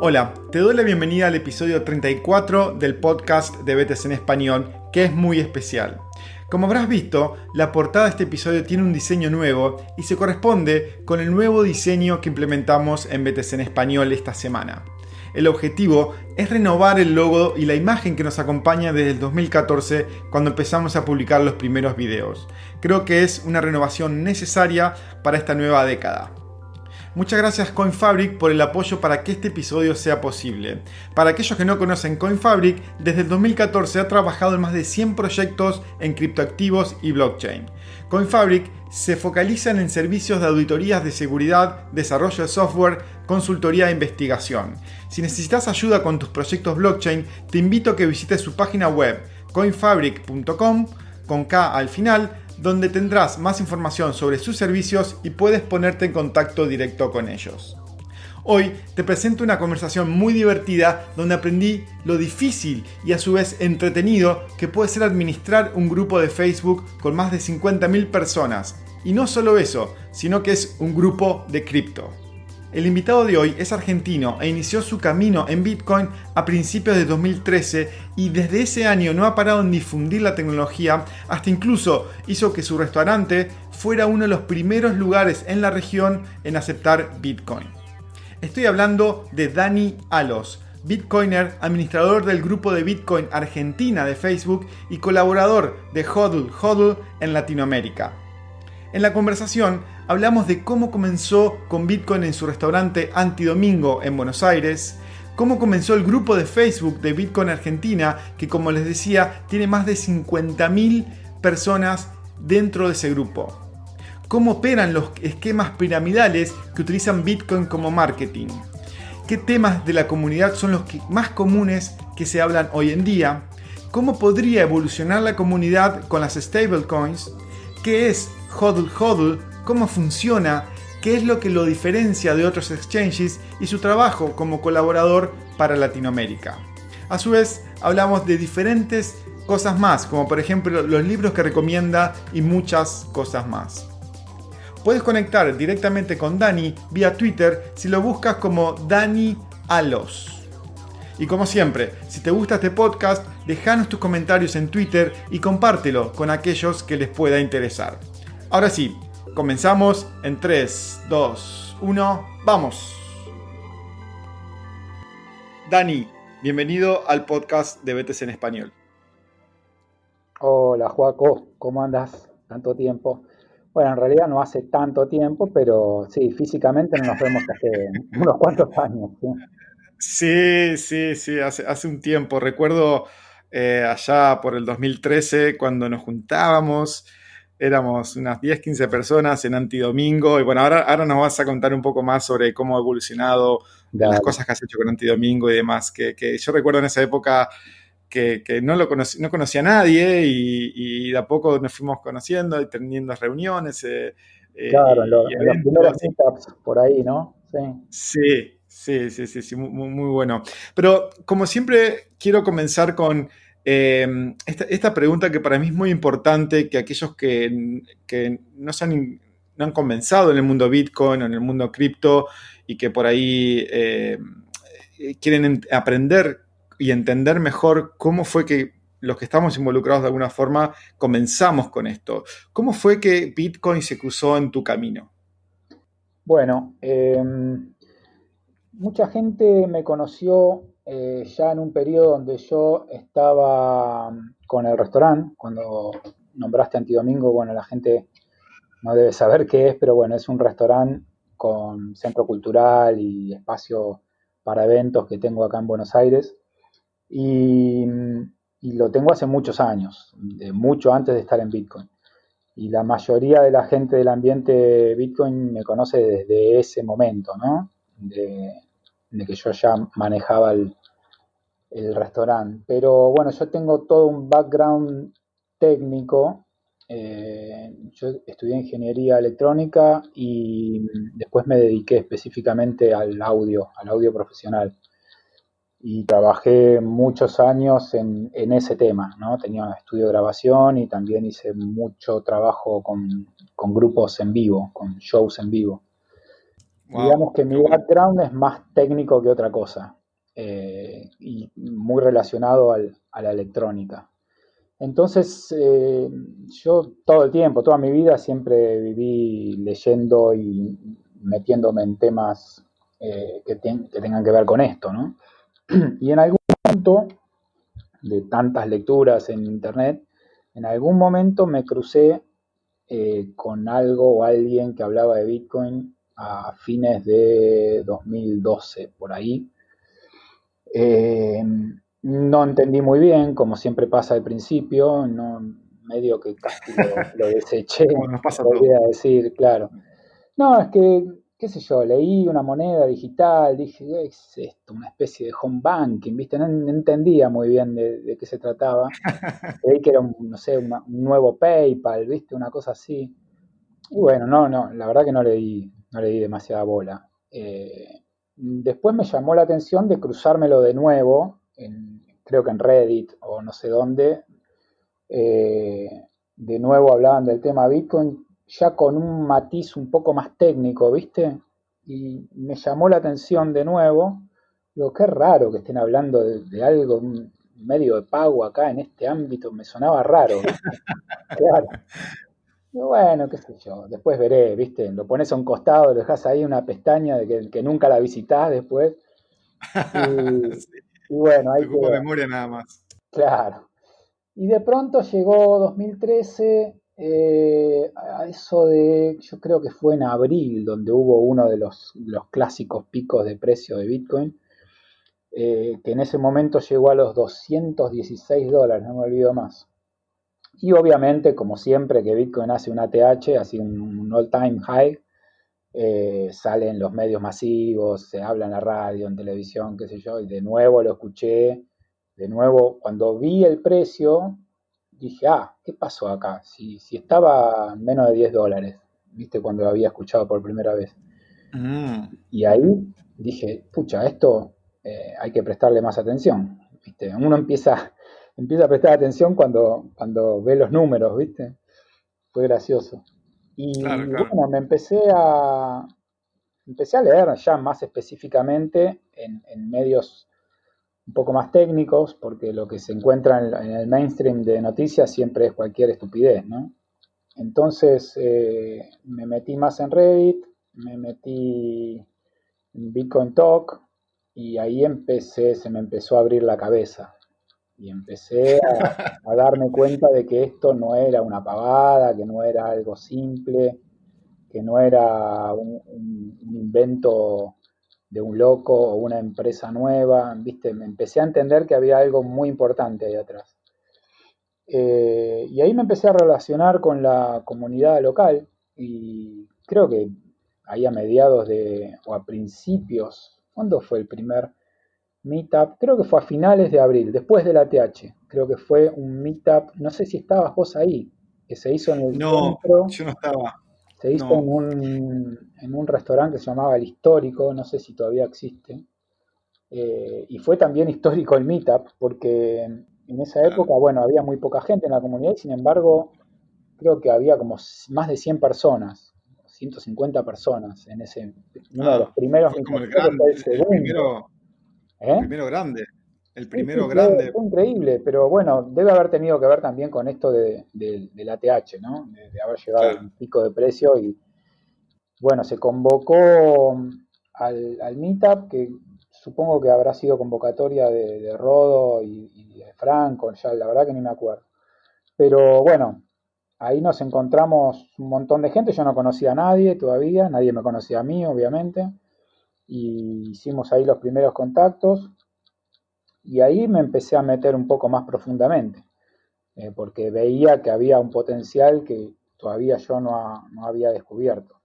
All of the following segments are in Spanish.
Hola, te doy la bienvenida al episodio 34 del podcast de BTC en Español, que es muy especial. Como habrás visto, la portada de este episodio tiene un diseño nuevo y se corresponde con el nuevo diseño que implementamos en BTC en Español esta semana. El objetivo es renovar el logo y la imagen que nos acompaña desde el 2014 cuando empezamos a publicar los primeros videos. Creo que es una renovación necesaria para esta nueva década. Muchas gracias CoinFabric por el apoyo para que este episodio sea posible. Para aquellos que no conocen CoinFabric, desde el 2014 ha trabajado en más de 100 proyectos en criptoactivos y blockchain. CoinFabric se focaliza en servicios de auditorías de seguridad, desarrollo de software, consultoría e investigación. Si necesitas ayuda con tus proyectos blockchain, te invito a que visites su página web coinfabric.com con K al final, donde tendrás más información sobre sus servicios y puedes ponerte en contacto directo con ellos. Hoy te presento una conversación muy divertida donde aprendí lo difícil y a su vez entretenido que puede ser administrar un grupo de Facebook con más de 50.000 personas. Y no solo eso, sino que es un grupo de cripto. El invitado de hoy es argentino e inició su camino en Bitcoin a principios de 2013 y desde ese año no ha parado en difundir la tecnología, hasta incluso hizo que su restaurante fuera uno de los primeros lugares en la región en aceptar Bitcoin. Estoy hablando de Dani Alos, Bitcoiner, administrador del grupo de Bitcoin Argentina de Facebook y colaborador de HODL HODL en Latinoamérica. En la conversación hablamos de cómo comenzó con Bitcoin en su restaurante Antidomingo en Buenos Aires, cómo comenzó el grupo de Facebook de Bitcoin Argentina, que como les decía, tiene más de 50.000 personas dentro de ese grupo, cómo operan los esquemas piramidales que utilizan Bitcoin como marketing, qué temas de la comunidad son los más comunes que se hablan hoy en día, cómo podría evolucionar la comunidad con las stablecoins, qué es HODL HODL, cómo funciona, qué es lo que lo diferencia de otros exchanges y su trabajo como colaborador para Latinoamérica. A su vez, hablamos de diferentes cosas más, como por ejemplo los libros que recomienda y muchas cosas más. Puedes conectar directamente con Dani vía Twitter si lo buscas como Dani Alos. Y como siempre, si te gusta este podcast, déjanos tus comentarios en Twitter y compártelo con aquellos que les pueda interesar. Ahora sí, comenzamos en 3, 2, 1, ¡vamos! Dani, bienvenido al podcast de BTC en Español. Hola, Joaco, ¿cómo andas? Tanto tiempo. Bueno, en realidad no hace tanto tiempo, pero sí, físicamente no nos vemos hace unos cuantos años, ¿sí? Sí, hace un tiempo. Recuerdo allá por el 2013 cuando nos juntábamos, éramos unas 10, 15 personas en Antidomingo. Y bueno, ahora nos vas a contar un poco más sobre cómo ha evolucionado las Dale. cosas que has hecho con Antidomingo y demás. Que yo recuerdo en esa época que no conocía a nadie y de a poco nos fuimos conociendo y teniendo reuniones Claro, y en los eventos. primeros meetups por ahí, ¿no? Sí. Sí, muy bueno. Pero como siempre, quiero comenzar con esta pregunta que para mí es muy importante, que aquellos que no han comenzado en el mundo Bitcoin o en el mundo cripto y que por ahí quieren aprender y entender mejor cómo fue que los que estamos involucrados de alguna forma comenzamos con esto. ¿Cómo fue que Bitcoin se cruzó en tu camino? Bueno, mucha gente me conoció ya en un periodo donde yo estaba con el restaurante, cuando nombraste Antidomingo, bueno, la gente no debe saber qué es, pero bueno, es un restaurante con centro cultural y espacio para eventos que tengo acá en Buenos Aires. Y, y lo tengo hace muchos años, mucho antes de estar en Bitcoin. Y la mayoría de la gente del ambiente Bitcoin me conoce desde ese momento, ¿no? De que yo ya manejaba el restaurante. Pero bueno, yo tengo todo un background técnico. Yo estudié ingeniería electrónica y después me dediqué específicamente al audio profesional. Y trabajé muchos años en ese tema, ¿no? Tenía un estudio de grabación y también hice mucho trabajo con grupos en vivo, con shows en vivo. Digamos Wow, que qué mi bueno. background es más técnico que otra cosa, y muy relacionado a la electrónica. Entonces, yo todo el tiempo, toda mi vida, siempre viví leyendo y metiéndome en temas que tengan que ver con esto, ¿no? Y en algún punto, de tantas lecturas en internet, en algún momento me crucé con algo o alguien que hablaba de Bitcoin a fines de 2012, por ahí. Eh, no entendí muy bien, como siempre pasa al principio, no, medio que casi lo deseché, Como nos se pasa a todos. podría decir, claro. No, es que, qué sé yo, leí una moneda digital, dije, ¿qué es esto? Una especie de home banking, ¿viste? No entendía muy bien de qué se trataba. Creí que era, no sé, un nuevo PayPal, ¿viste? Una cosa así. Y bueno, la verdad que no le di demasiada bola. Después me llamó la atención de cruzármelo de nuevo, creo que en Reddit o no sé dónde, de nuevo hablaban del tema Bitcoin, ya con un matiz un poco más técnico, ¿viste? Y me llamó la atención de nuevo. Digo, qué raro que estén hablando de algo, un medio de pago acá en este ámbito, me sonaba raro, ¿viste? Claro. Y bueno, qué sé yo, después veré, ¿viste? Lo pones a un costado, lo dejas ahí una pestaña de que nunca la visitás después. Y, Sí, y bueno, te ahí ocupa queda, memoria nada más. claro. Y de pronto llegó 2013, a eso de, yo creo que fue en abril, donde hubo uno de los clásicos picos de precio de Bitcoin, que en ese momento llegó a los $216, no me olvido más. Y obviamente, como siempre que Bitcoin hace un ATH, así un all-time high, salen los medios masivos, se habla en la radio, en televisión, qué sé yo, y de nuevo lo escuché, de nuevo, cuando vi el precio, dije, ¿qué pasó acá? Si estaba menos de $10, viste, cuando lo había escuchado por primera vez. Mm, Y ujú. ahí dije, pucha, esto hay que prestarle más atención, viste. Uno empieza a prestar atención cuando ve los números, viste. Fue gracioso. Claro, Y claro. bueno, empecé a leer ya más específicamente en medios un poco más técnicos, porque lo que se encuentra en el mainstream de noticias siempre es cualquier estupidez, ¿no? Entonces me metí más en Reddit, me metí en Bitcoin Talk y ahí se me empezó a abrir la cabeza y empecé a darme cuenta de que esto no era una pavada, que no era algo simple, que no era un invento de un loco o una empresa nueva, ¿viste? Me empecé a entender que había algo muy importante ahí atrás. Y ahí me empecé a relacionar con la comunidad local y creo que ahí a mediados o a principios, ¿cuándo fue el primer meetup? Creo que fue a finales de abril, después del ATH. Creo que fue un meetup, no sé si estabas vos ahí, que se hizo en el No, centro, yo no estaba. se hizo No. en un restaurante que se llamaba El Histórico, no sé si todavía existe. Y fue también histórico el meetup, porque en esa Claro. época, bueno, había muy poca gente en la comunidad y sin embargo, creo que había como más de 100 personas, 150 personas en uno de los primeros Fue como meetups, creo que fue el segundo. el ¿Eh? primero grande. El Sí, sí, primero grande. fue increíble, pero bueno, debe haber tenido que ver también con esto del ATH, ¿no? De haber llegado a Claro. un pico de precio y bueno, se convocó al Meetup, que supongo que habrá sido convocatoria de Rodo y de Franco, ya la verdad que ni me acuerdo. Pero bueno, ahí nos encontramos un montón de gente, yo no conocía a nadie todavía, nadie me conocía a mí, obviamente, y hicimos ahí los primeros contactos y ahí me empecé a meter un poco más profundamente, porque veía que había un potencial que todavía yo no había descubierto.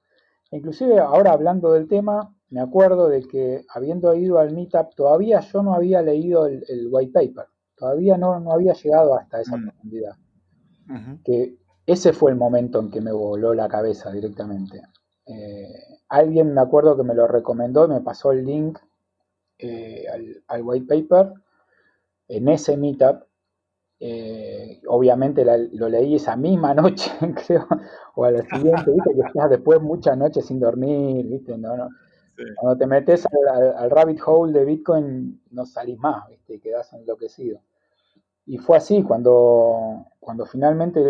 Inclusive ahora hablando del tema, me acuerdo de que habiendo ido al Meetup, todavía yo no había leído el white paper, todavía no había llegado hasta esa Mm, profundidad, ujú. que ese fue el momento en que me voló la cabeza directamente. Alguien me acuerdo que me lo recomendó y me pasó el link al white paper en ese Meetup. Obviamente lo leí esa misma noche, creo, o a la siguiente, viste que estás después muchas noches sin dormir, viste, no. Sí. Cuando te metes al rabbit hole de Bitcoin, no salís más, ¿viste? Y quedás enloquecido. Y fue así, cuando finalmente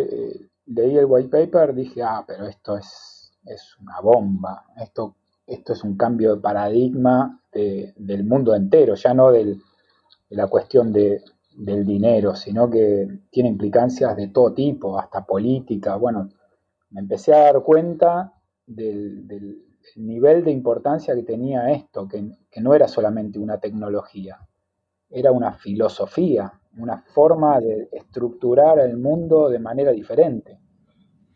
leí el white paper, dije, pero esto es una bomba, esto es un cambio de paradigma del mundo entero, ya no de la cuestión del dinero, sino que tiene implicancias de todo tipo, hasta política. Bueno, me empecé a dar cuenta del nivel de importancia que tenía esto, que no era solamente una tecnología, era una filosofía, una forma de estructurar el mundo de manera diferente,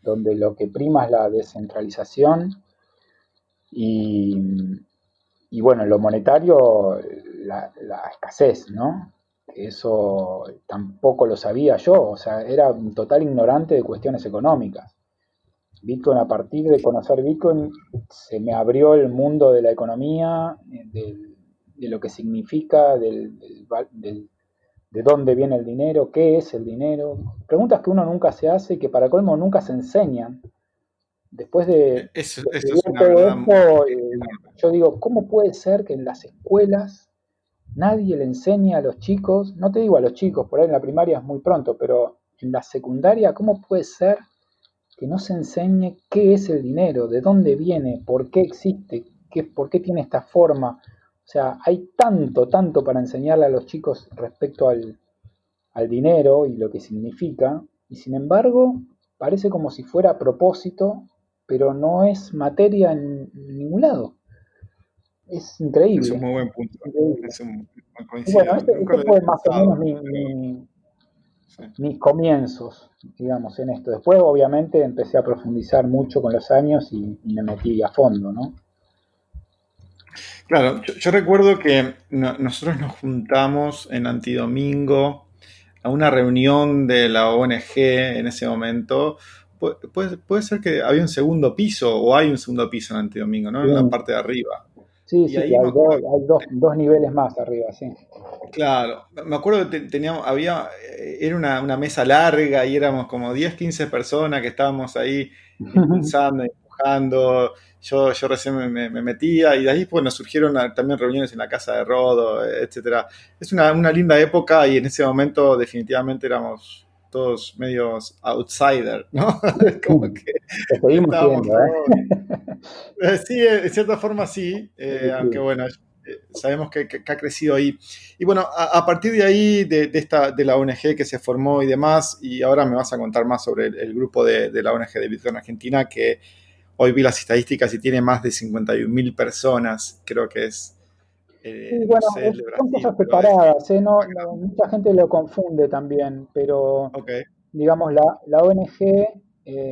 donde lo que prima es la descentralización y, y bueno, en lo monetario, la escasez, ¿no? Eso tampoco lo sabía yo, o sea, era un total ignorante de cuestiones económicas. Bitcoin, a partir de conocer Bitcoin, se me abrió el mundo de la economía, de lo que significa, de dónde viene el dinero, qué es el dinero. Preguntas que uno nunca se hace y que para colmo nunca se enseñan. Después de Eso es estudiar una todo verdad esto, enorme. yo digo, ¿cómo puede ser que en las escuelas nadie le enseña a los chicos, no te digo a los chicos, por ahí en la primaria es muy pronto, pero en la secundaria, ¿cómo puede ser que no se enseñe qué es el dinero, de dónde viene, por qué existe, por qué tiene esta forma? O sea, hay tanto para enseñarle a los chicos respecto al dinero y lo que significa, y sin embargo parece como si fuera a propósito, pero no es materia en ningún lado. Es Es un increíble, muy buen punto. increíble. Es un, Y bueno, coincido. Nunca este lo había fue más o pensado, menos pero sí. mis comienzos, digamos, en esto. Después, obviamente, empecé a profundizar mucho con los años y me metí a fondo, ¿no? Claro, yo recuerdo que nosotros nos juntamos en Antidomingo a una reunión de la ONG en ese momento. Puede ser que había un segundo piso o hay un segundo piso en Antidomingo, ¿no? Sí, En la parte de arriba. sí, Y sí, ahí me acuerdo. hay dos niveles más arriba, sí. Claro, me acuerdo que teníamos, era una mesa larga y éramos como 10 15 personas que estábamos ahí impulsando, empujando. Yo recién me metía y de ahí pues, nos surgieron también reuniones en la casa de Rodo, etcétera. Es una linda época y en ese momento definitivamente éramos todos medios outsider, ¿no? Como que Lo seguimos estábamos siendo, ¿eh? todos. Sí, en cierta forma sí, Sí, aunque sí. bueno, sabemos que ha crecido ahí. Y bueno, a partir de ahí, de la ONG que se formó y demás, y ahora me vas a contar más sobre el grupo de la ONG de Bitcoin Argentina, que hoy vi las estadísticas y tiene más de 51.000 personas, creo que es, Sí, no bueno, sé el de son Brasil, cosas pero es separadas, ¿eh? una gran... Mucha gente lo confunde también, pero Ok, digamos, la ONG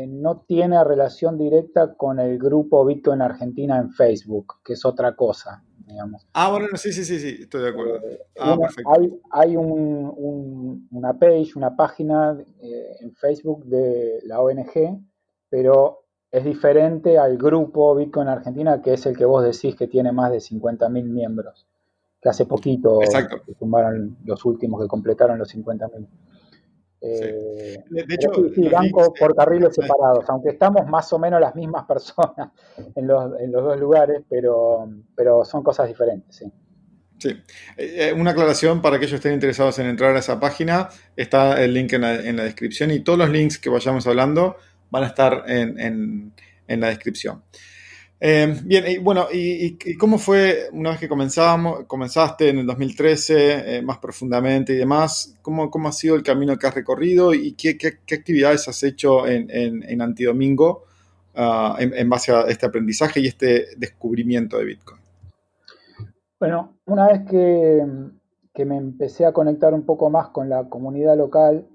no tiene relación directa con el grupo Bitcoin Argentina en Facebook, que es otra cosa, digamos. bueno, no, sí, sí, sí, sí, estoy de acuerdo. Perfecto. Hay una page, una página en Facebook de la ONG, pero es diferente al grupo Bitcoin Argentina, que es el que vos decís que tiene más de 50.000 miembros, que hace poquito Exacto, se sumaron los últimos que completaron los 50.000. sí. De Pero hecho, sí, sí, los van links... por carriles separados, aunque estamos más o menos las mismas personas en los dos lugares, pero son cosas diferentes, sí. Sí. Una aclaración para aquellos que estén interesados en entrar a esa página, está el link en la descripción y todos los links que vayamos hablando van a estar en la descripción. Bien, y bueno, y cómo fue una vez que comenzaste en el 2013 más profundamente y demás? ¿Cómo ha sido el camino que has recorrido y qué actividades has hecho en Antidomingo en base a este aprendizaje y este descubrimiento de Bitcoin? Bueno, una vez que me empecé a conectar un poco más con la comunidad local,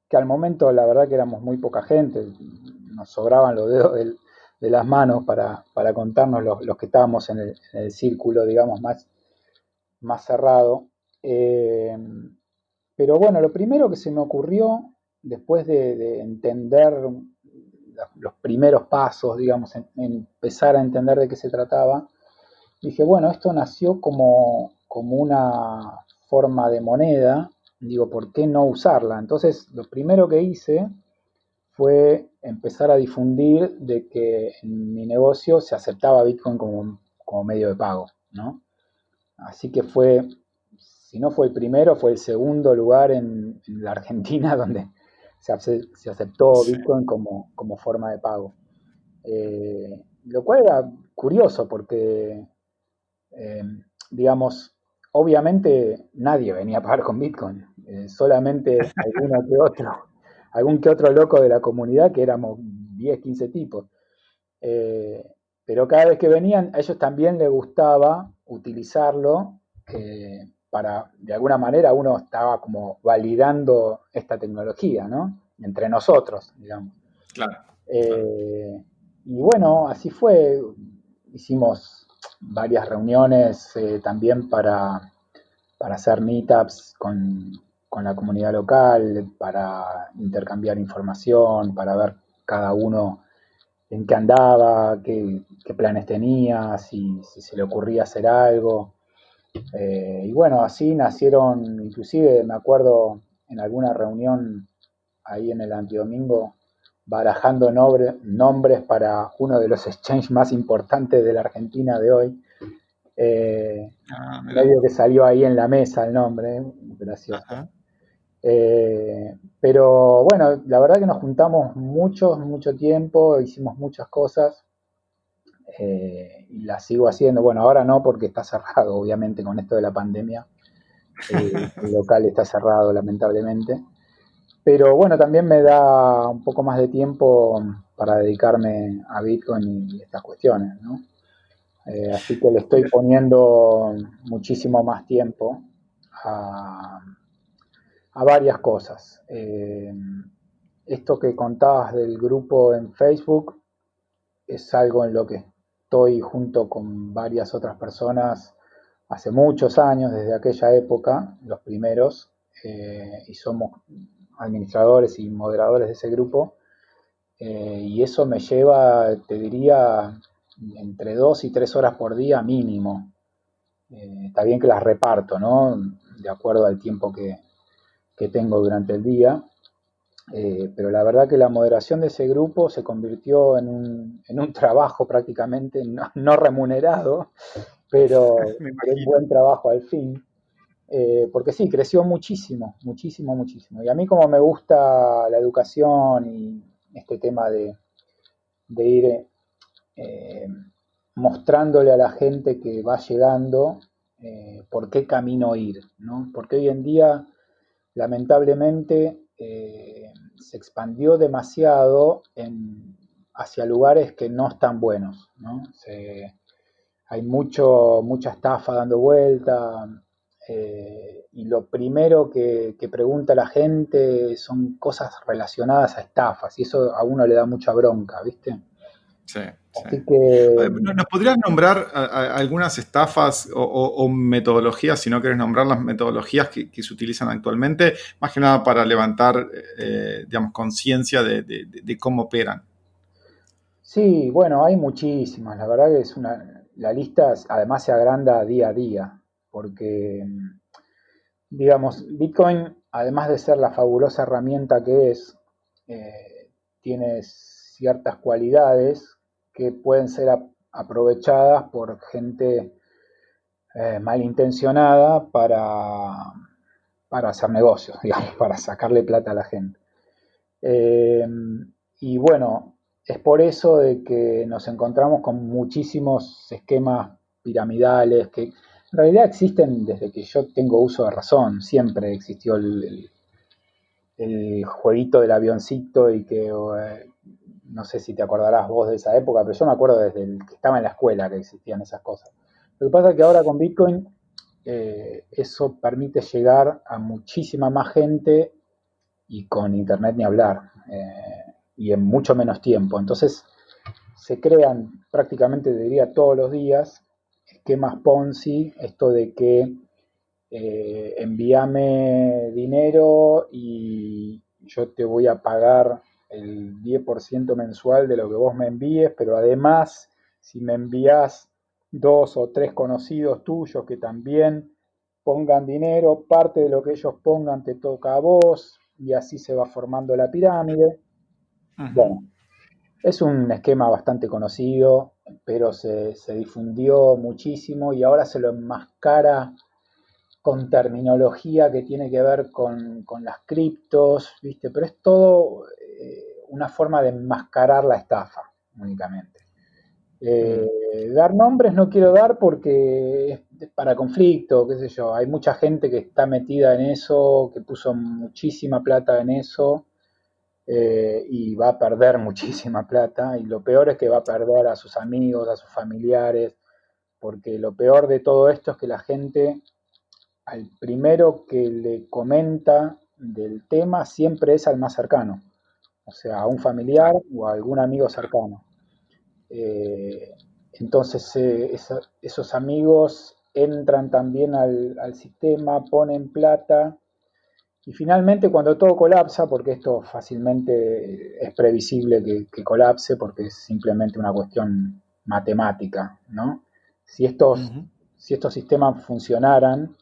que al momento la verdad que éramos muy poca gente, nos sobraban los dedos de las manos para contarnos los que estábamos en el círculo, digamos, más cerrado. Eh, pero bueno, lo primero que se me ocurrió, después de entender los primeros pasos, digamos, en empezar a entender de qué se trataba, dije, bueno, esto nació como una forma de moneda, digo, ¿por qué no usarla? Entonces, lo primero que hice fue empezar a difundir de que en mi negocio se aceptaba Bitcoin como medio de pago, ¿no? Así que fue, si no fue el primero, fue el segundo lugar en la Argentina donde se aceptó Sí. Bitcoin como forma de pago. Lo cual era curioso porque, eh, digamos, obviamente nadie venía a pagar con Bitcoin, solamente algún que otro loco de la comunidad, que éramos 10 15 tipos. Eh, pero cada vez que venían, a ellos también les gustaba utilizarlo para, de alguna manera, uno estaba como validando esta tecnología, ¿no? Entre nosotros, digamos. Claro, claro. Eh, y bueno, así fue. Hicimos varias reuniones también para hacer meetups con la comunidad local, para intercambiar información, para ver cada uno en qué andaba, qué planes tenía, si se le ocurría hacer algo. Y bueno, así nacieron, inclusive me acuerdo en alguna reunión ahí en el Antidomingo, barajando nombres para uno de los exchanges más importantes de la Argentina de hoy. Mira. Medio que salió ahí en la mesa el nombre, gracioso. Ajá. Pero bueno, la verdad que nos juntamos mucho tiempo, hicimos muchas cosas y las sigo haciendo. Bueno, ahora no porque está cerrado, obviamente, con esto de la pandemia. El local está cerrado, lamentablemente. Pero bueno, también me da un poco más de tiempo para dedicarme a Bitcoin y estas cuestiones, ¿no? Así que le estoy poniendo muchísimo más tiempo a, a varias cosas. Esto que contabas del grupo en Facebook es algo en lo que estoy junto con varias otras personas hace muchos años, desde aquella época, los primeros, y somos administradores y moderadores de ese grupo, y eso me lleva, te diría, entre 2 y 3 horas por día mínimo. Está bien que las reparto, ¿no? De acuerdo al tiempo que tengo durante el día, pero la verdad que la moderación de ese grupo se convirtió en un trabajo prácticamente no remunerado, Me pero un imagino. buen trabajo al fin. Porque sí, creció muchísimo. Y a mí como me gusta la educación y este tema de ir eh, mostrándole a la gente que va llegando por qué camino ir, ¿no? Porque hoy en día, lamentablemente, se expandió demasiado hacia lugares que no están buenos, ¿no? Hay mucha estafa dando vuelta, y lo primero que pregunta la gente son cosas relacionadas a estafas, y eso a uno le da mucha bronca, ¿viste? Sí, sí. Así que ¿Nos podrías nombrar algunas estafas o metodologías, si no quieres nombrar las metodologías que se utilizan actualmente, más que nada para levantar, digamos, conciencia de cómo operan? sí, bueno, hay muchísimas, la verdad que la lista además se agranda día a día, porque, digamos, Bitcoin, además de ser la fabulosa herramienta que es, tiene ciertas cualidades que pueden ser aprovechadas por gente malintencionada para hacer negocios, digamos, para sacarle plata a la gente. Eh, y bueno, es por eso de que nos encontramos con muchísimos esquemas piramidales que en realidad existen desde que yo tengo uso de razón. Siempre existió el jueguito del avioncito y que no sé si te acordarás vos de esa época, pero yo me acuerdo desde el que estaba en la escuela que existían esas cosas. Lo que pasa es que ahora con Bitcoin eso permite llegar a muchísima más gente y con internet ni hablar, y en mucho menos tiempo. Entonces se crean prácticamente, diría, todos los días esquemas Ponzi, esto de que envíame dinero y yo te voy a pagar el 10% mensual de lo que vos me envíes, pero además, si me envías 2 o 3 conocidos tuyos que también pongan dinero, parte de lo que ellos pongan te toca a vos, y así se va formando la pirámide. Ujú. Bueno, es un esquema bastante conocido, pero se difundió muchísimo y ahora se lo enmascara con terminología que tiene que ver con las criptos, ¿viste? Pero es todo una forma de enmascarar la estafa únicamente. Dar nombres no quiero dar porque es para conflicto, qué sé yo. Hay mucha gente que está metida en eso, que puso muchísima plata en eso y va a perder muchísima plata. Y lo peor es que va a perder a sus amigos, a sus familiares, porque lo peor de todo esto es que la gente, al primero que le comenta del tema, siempre es al más cercano. O sea, a un familiar Claro, o a algún amigo cercano. Eh, entonces, esos amigos entran también al sistema, ponen plata y finalmente cuando todo colapsa, porque esto fácilmente es previsible que colapse porque es simplemente una cuestión matemática, ¿no? Si estos, ujú, si estos sistemas funcionaran,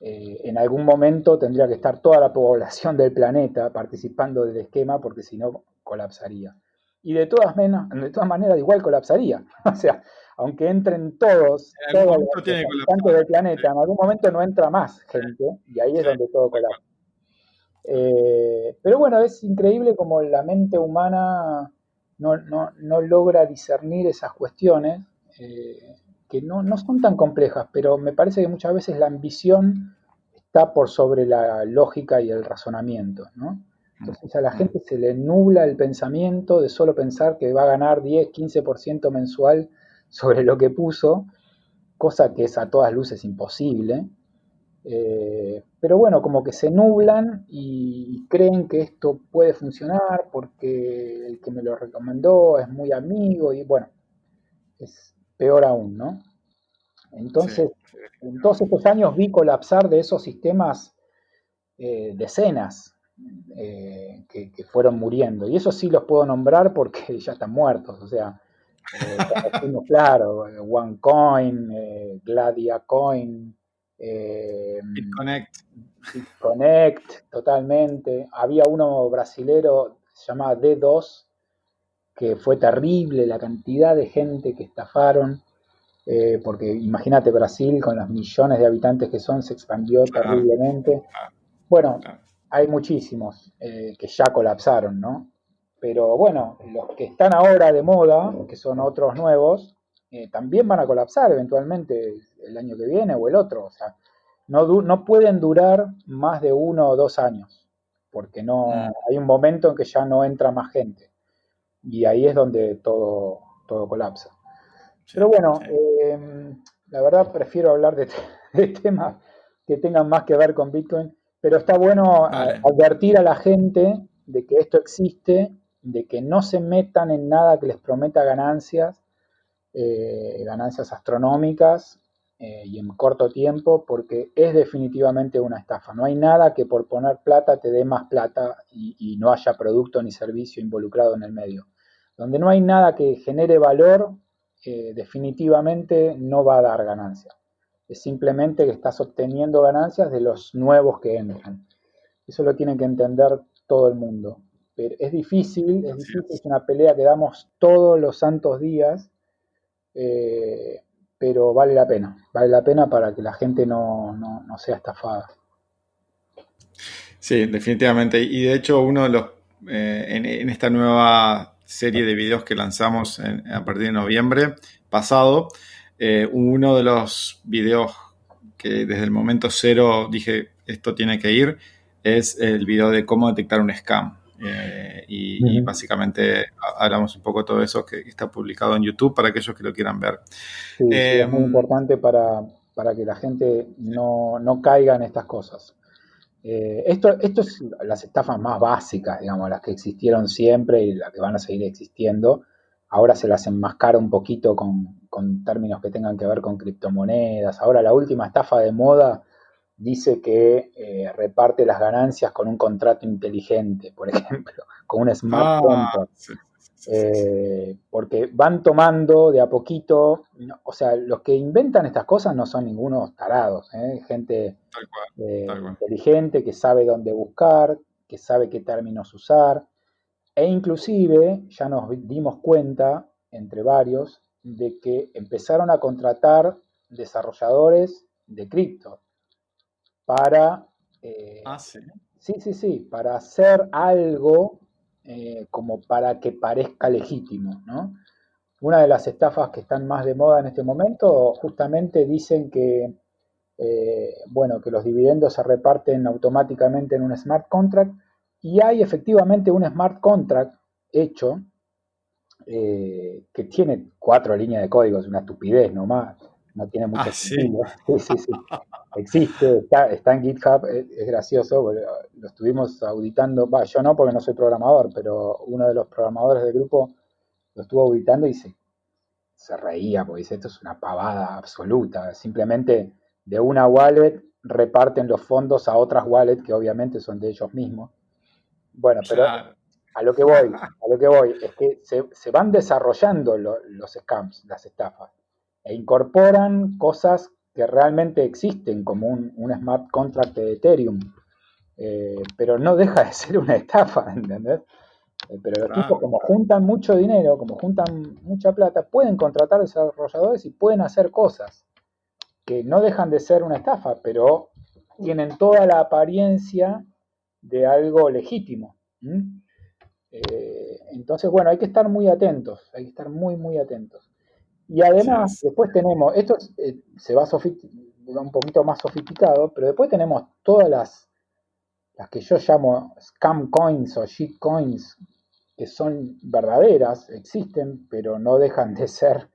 en algún momento tendría que estar toda la población del planeta participando del esquema porque si no colapsaría. Y de todas maneras igual colapsaría. O sea, aunque entren en algún todos momento los tiene que habitantes colapsar. del Sí, planeta, en algún momento no entra más gente y ahí es sí, donde todo tal cual. colapsa. Pero bueno, es increíble como la mente humana no logra discernir esas cuestiones, que no son tan complejas, pero me parece que muchas veces la ambición está por sobre la lógica y el razonamiento, ¿no? Mm, Entonces a la mm. gente se le nubla el pensamiento de solo pensar que va a ganar 10, 15% mensual sobre lo que puso, cosa que es a todas luces imposible. Pero bueno, como que se nublan y creen que esto puede funcionar porque el que me lo recomendó es muy amigo y bueno, es peor aún, ¿no? Sí, Entonces, sí, en todos definitivamente. estos años vi colapsar de esos sistemas decenas que fueron muriendo. Y eso sí los puedo nombrar porque ya están muertos. O sea, conocimos, claro, OneCoin, GladiaCoin, eh, BitConnect. BitConnect, totalmente. Había uno brasilero, se llamaba D2, que fue terrible la cantidad de gente que estafaron, porque imagínate Brasil con los millones de habitantes que son, se expandió Claro, terriblemente. Bueno, claro. hay muchísimos que ya colapsaron, ¿no? Pero bueno, los que están ahora de moda, que son otros nuevos, también van a colapsar eventualmente el año que viene o el otro. O sea, no pueden durar más de 1 o 2 años, porque Mm, no hay un momento en que ya no entra más gente. Y ahí es donde todo colapsa. sí, Pero bueno, sí. la verdad prefiero hablar de temas que tengan más que ver con Bitcoin, pero está bueno Dale. advertir a la gente de que esto existe, de que no se metan en nada que les prometa ganancias, ganancias astronómicas y en corto tiempo, porque es definitivamente una estafa. No hay nada que por poner plata te dé más plata y no haya producto ni servicio involucrado en el medio. Donde no hay nada que genere valor, definitivamente no va a dar ganancias. Es simplemente que estás obteniendo ganancias de los nuevos que entran. Eso lo tiene que entender todo el mundo. Pero es Así difícil, es. es una pelea que damos todos los santos días, eh, pero vale la pena para que la gente no sea estafada. Sí, definitivamente. Y de hecho, uno de los en esta nueva serie de videos que lanzamos a partir de noviembre pasado, uno de los videos que desde el momento cero dije esto tiene que ir, es el video de cómo detectar un scam. Y Ujú. básicamente hablamos un poco de todo eso que está publicado en YouTube para aquellos que lo quieran ver. Sí, sí, Eh, es muy importante para que la gente no caiga en estas cosas. Esto es las estafas más básicas, digamos, las que existieron siempre y las que van a seguir existiendo. Ahora se las enmascara un poquito con términos que tengan que ver con criptomonedas. Ahora la última estafa de moda dice que reparte las ganancias con un contrato inteligente, por ejemplo, con un smart contract. sí, sí, sí, sí. Porque van tomando de a poquito, o sea, los que inventan estas cosas no son ningunos tarados, gente Tal cual, tal cual. inteligente que sabe dónde buscar, que sabe qué términos usar, e inclusive ya nos dimos cuenta, entre varios, de que empezaron a contratar desarrolladores de cripto para, Ah, sí. sí, para hacer algo como para que parezca legítimo, ¿no? Una de las estafas que están más de moda en este momento, justamente dicen que, bueno, que los dividendos se reparten automáticamente en un smart contract, y hay efectivamente un smart contract hecho que tiene 4 líneas de código, es una estupidez nomás, no tiene Ah, mucho sí. sentido. Sí, sí, sí. Existe, está en GitHub, es gracioso, lo estuvimos auditando, yo no porque no soy programador, pero uno de los programadores del grupo lo estuvo auditando y se reía, porque dice, esto es una pavada absoluta, simplemente de una wallet reparten los fondos a otras wallets que obviamente son de ellos mismos. Bueno, pero Claro. a lo que voy, es que se van desarrollando los scams, las estafas, e incorporan cosas que realmente existen, como un smart contract de Ethereum, pero no deja de ser una estafa, ¿entendés? Pero los tipos, Claro, como claro. juntan mucho dinero, como juntan mucha plata, pueden contratar desarrolladores y pueden hacer cosas que no dejan de ser una estafa, pero tienen toda la apariencia de algo legítimo. ¿Mm? Entonces, bueno, hay que estar muy atentos, hay que estar muy, muy atentos. Y Así además, es. después tenemos, esto se va un poquito más sofisticado, pero después tenemos todas las que yo llamo scam coins o shit coins, que son verdaderas, existen, pero no dejan de ser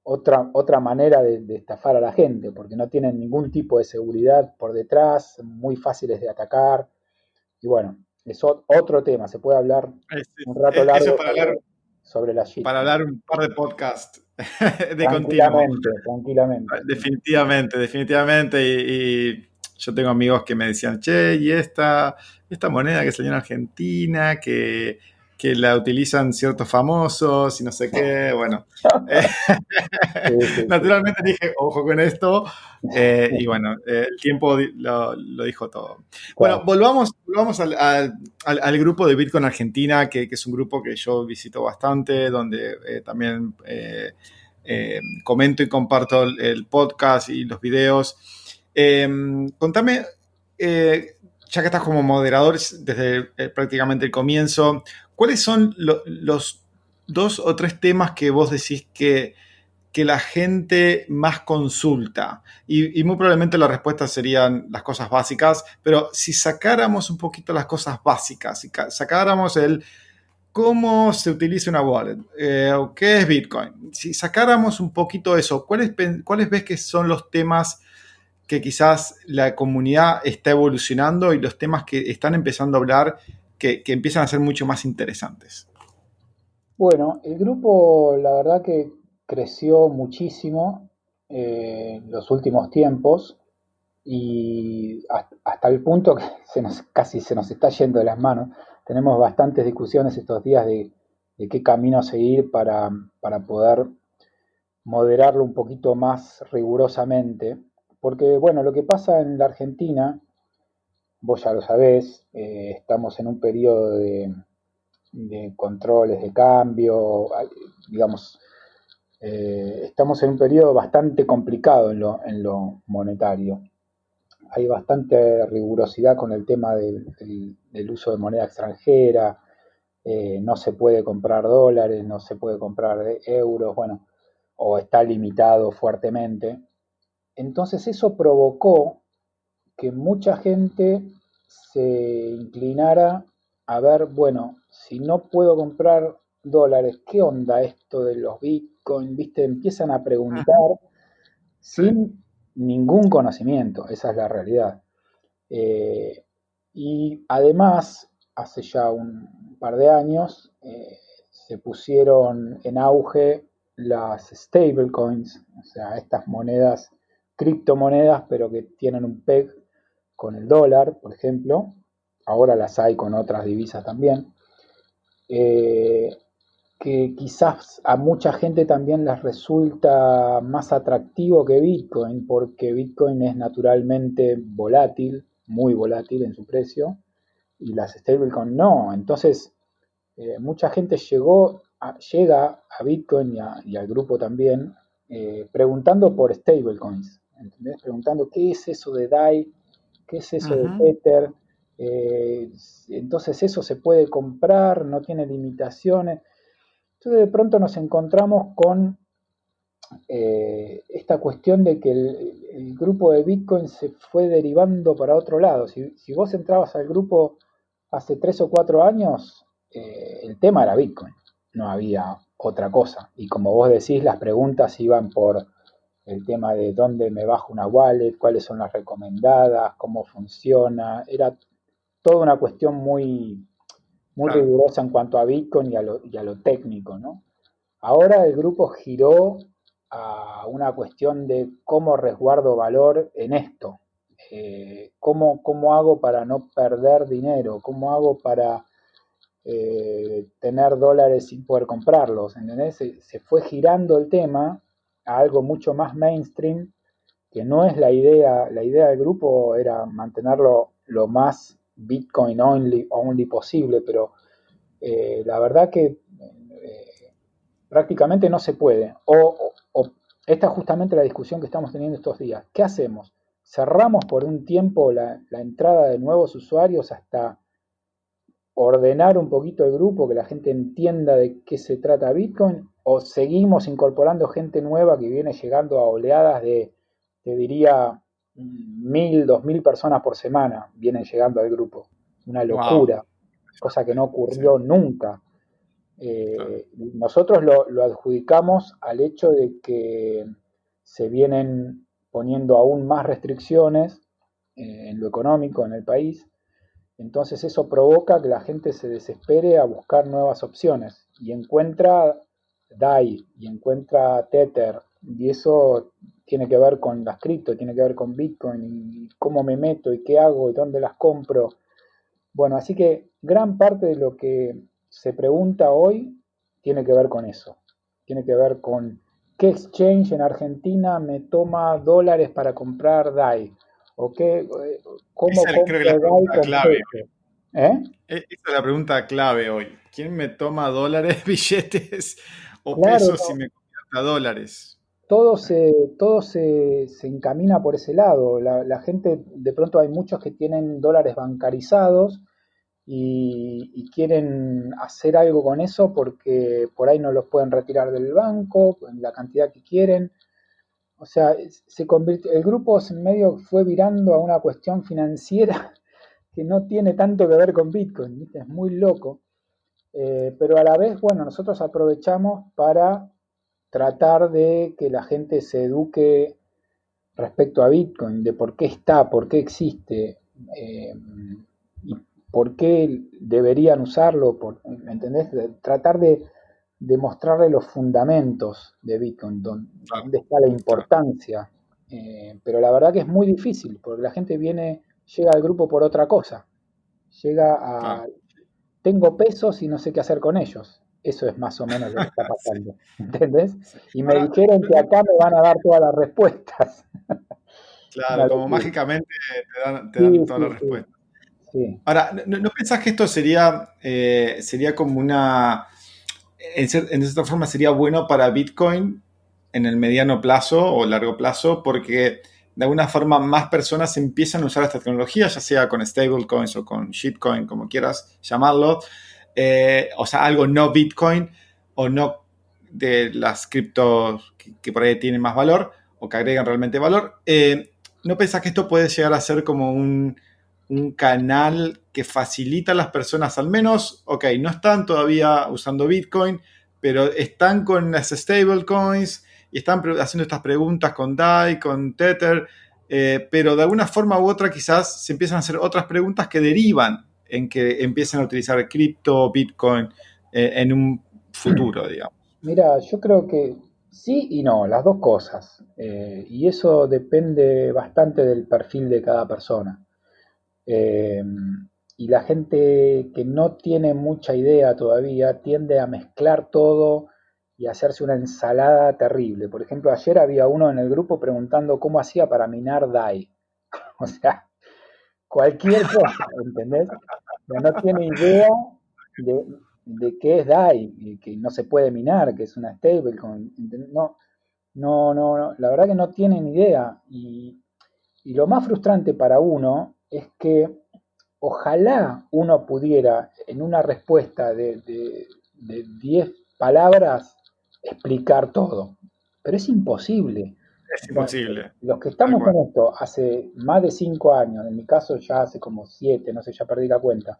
otra manera de estafar a la gente, porque no tienen ningún tipo de seguridad por detrás, muy fáciles de atacar. Y bueno, es otro tema, se puede hablar un rato Eso largo sobre la para shitcoin. hablar un par de podcasts de continuo. Tranquilamente, tranquilamente. Definitivamente, definitivamente. Y yo tengo amigos que me decían, che, y esta moneda que salió en Argentina, que la utilizan ciertos famosos y no sé qué. Bueno, eh, Sí, sí, sí. naturalmente dije, ojo con esto. Y bueno, el tiempo lo dijo todo. Bueno, Claro. volvamos al grupo de Bitcoin Argentina, que es un grupo que yo visito bastante, donde también comento y comparto el podcast y los videos. Contame, ya que estás como moderador desde prácticamente el comienzo, ¿cuáles son los 2 o 3 temas que vos decís que la gente más consulta? Y muy probablemente la respuesta serían las cosas básicas, pero si sacáramos un poquito las cosas básicas, si sacáramos el cómo se utiliza una wallet, o qué es Bitcoin, si sacáramos un poquito eso, ¿cuáles ves que son los temas que quizás la comunidad está evolucionando y los temas que están empezando a hablar que empiezan a ser mucho más interesantes? Bueno, el grupo, la verdad que creció muchísimo en los últimos tiempos y hasta el punto que casi se nos está yendo de las manos. Tenemos bastantes discusiones estos días de qué camino seguir para poder moderarlo un poquito más rigurosamente. Porque, bueno, lo que pasa en la Argentina, vos ya lo sabés, estamos en un periodo de controles de cambio, digamos, estamos en un periodo bastante complicado en lo monetario. Hay bastante rigurosidad con el tema del uso de moneda extranjera, no se puede comprar dólares, no se puede comprar euros, bueno, o está limitado fuertemente. Entonces eso provocó que mucha gente se inclinara a ver, bueno, si no puedo comprar dólares, ¿qué onda esto de los bitcoins? ¿Viste? Empiezan a preguntar Sí, sin ningún conocimiento, esa es la realidad. Eh, y además, hace ya un par de años, se pusieron en auge las stablecoins, o sea, estas monedas, criptomonedas, pero que tienen un peg con el dólar, por ejemplo. Ahora las hay con otras divisas también. Eh, que quizás a mucha gente también les resulta más atractivo que Bitcoin, porque Bitcoin es naturalmente volátil, muy volátil en su precio, y las stablecoins no. Entonces, mucha gente llegó llega a Bitcoin y al grupo también preguntando por stablecoins, ¿entendés? Preguntando qué es eso de DAI, qué es eso de Ujú. Tether, eh, entonces eso se puede comprar, no tiene limitaciones. Entonces de pronto nos encontramos con esta cuestión de que el grupo de Bitcoin se fue derivando para otro lado. Si vos entrabas al grupo hace 3 o 4 años, el tema era Bitcoin, no había otra cosa. Y como vos decís, las preguntas iban por el tema de dónde me bajo una wallet, cuáles son las recomendadas, cómo funciona. Era toda una cuestión muy Claro, rigurosa en cuanto a Bitcoin y a lo técnico, ¿no? Ahora el grupo giró a una cuestión de cómo resguardo valor en esto. ¿Cómo hago para no perder dinero? ¿Cómo hago para tener dólares sin poder comprarlos? ¿Entendés? Se fue girando el tema a algo mucho más mainstream, que no es la idea. La idea del grupo era mantenerlo lo más Bitcoin only posible, pero la verdad que prácticamente no se puede. O esta es justamente la discusión que estamos teniendo estos días. ¿Qué hacemos? ¿Cerramos por un tiempo la entrada de nuevos usuarios hasta ordenar un poquito el grupo, que la gente entienda de qué se trata Bitcoin? ¿O seguimos incorporando gente nueva que viene llegando a oleadas de, te diría, 1.000, 2.000 personas por semana vienen llegando al grupo? Una wow. locura, cosa que no Sí, ocurrió nunca. claro. Nosotros lo adjudicamos al hecho de que se vienen poniendo aún más restricciones en lo económico en el país, entonces eso provoca que la gente se desespere a buscar nuevas opciones y encuentra DAI y encuentra Tether, y eso tiene que ver con las cripto, tiene que ver con Bitcoin y cómo me meto y qué hago y dónde las compro. Bueno, así que gran parte de lo que se pregunta hoy tiene que ver con eso. Tiene que ver con qué exchange en Argentina me toma dólares para comprar DAI. O cómo Creo que es la compro DAI pregunta con clave. peso. ¿Eh? Esa es la pregunta clave hoy. ¿Quién me toma dólares, billetes o Claro, pesos y no, me convierte a dólares? todo se encamina por ese lado. La gente, de pronto hay muchos que tienen dólares bancarizados y quieren hacer algo con eso porque por ahí no los pueden retirar del banco en la cantidad que quieren. O sea, el grupo en medio fue virando a una cuestión financiera que no tiene tanto que ver con Bitcoin, ¿viste? Es muy loco. Pero a la vez, bueno, nosotros aprovechamos para tratar de que la gente se eduque respecto a Bitcoin, de por qué está, por qué existe, y por qué deberían usarlo, ¿me entendés? Tratar de mostrarle los fundamentos de Bitcoin, Claro, dónde está la claro, importancia. Pero la verdad que es muy difícil, porque la gente llega al grupo por otra cosa. Llega claro. a, tengo pesos y no sé qué hacer con ellos. Eso es más o menos lo que está Sí, pasando, ¿entendés? sí. Y me Ahora, dijeron que acá me van a dar todas las respuestas. Una claro, como locura. mágicamente te Sí, dan todas las sí, sí, respuestas. sí. Ahora, ¿no pensás que esto sería como en cierta forma sería bueno para Bitcoin en el mediano plazo o largo plazo? Porque de alguna forma más personas empiezan a usar esta tecnología, ya sea con stablecoins o con shitcoin, como quieras llamarlo, o sea, algo no Bitcoin o no de las criptos que por ahí tienen más valor o que agregan realmente valor. ¿No pensás que esto puede llegar a ser como un canal que facilita a las personas al menos, ok, no están todavía usando Bitcoin, pero están con las stablecoins y están haciendo estas preguntas con DAI, con Tether, pero de alguna forma u otra quizás se empiezan a hacer otras preguntas que derivan en que empiecen a utilizar cripto, Bitcoin en un futuro, digamos. Mira, yo creo que sí y no, las dos cosas. Y eso depende bastante del perfil de cada persona. Eh, y la gente que no tiene mucha idea todavía tiende a mezclar todo y a hacerse una ensalada terrible. Por ejemplo, ayer había uno en el grupo preguntando cómo hacía para minar DAI. O sea, cualquier cosa, ¿entendés? O sea, no tiene idea de, de qué es DAI, y que no se puede minar, que es una stablecoin. No, la verdad que no tienen idea. Y lo más frustrante para uno es que ojalá uno pudiera en una respuesta de 10 palabras explicar todo, pero es imposible. Es Entonces, imposible, los que tal estamos cual. con esto hace más de 5 años, en mi caso ya hace como 7, no sé, ya perdí la cuenta,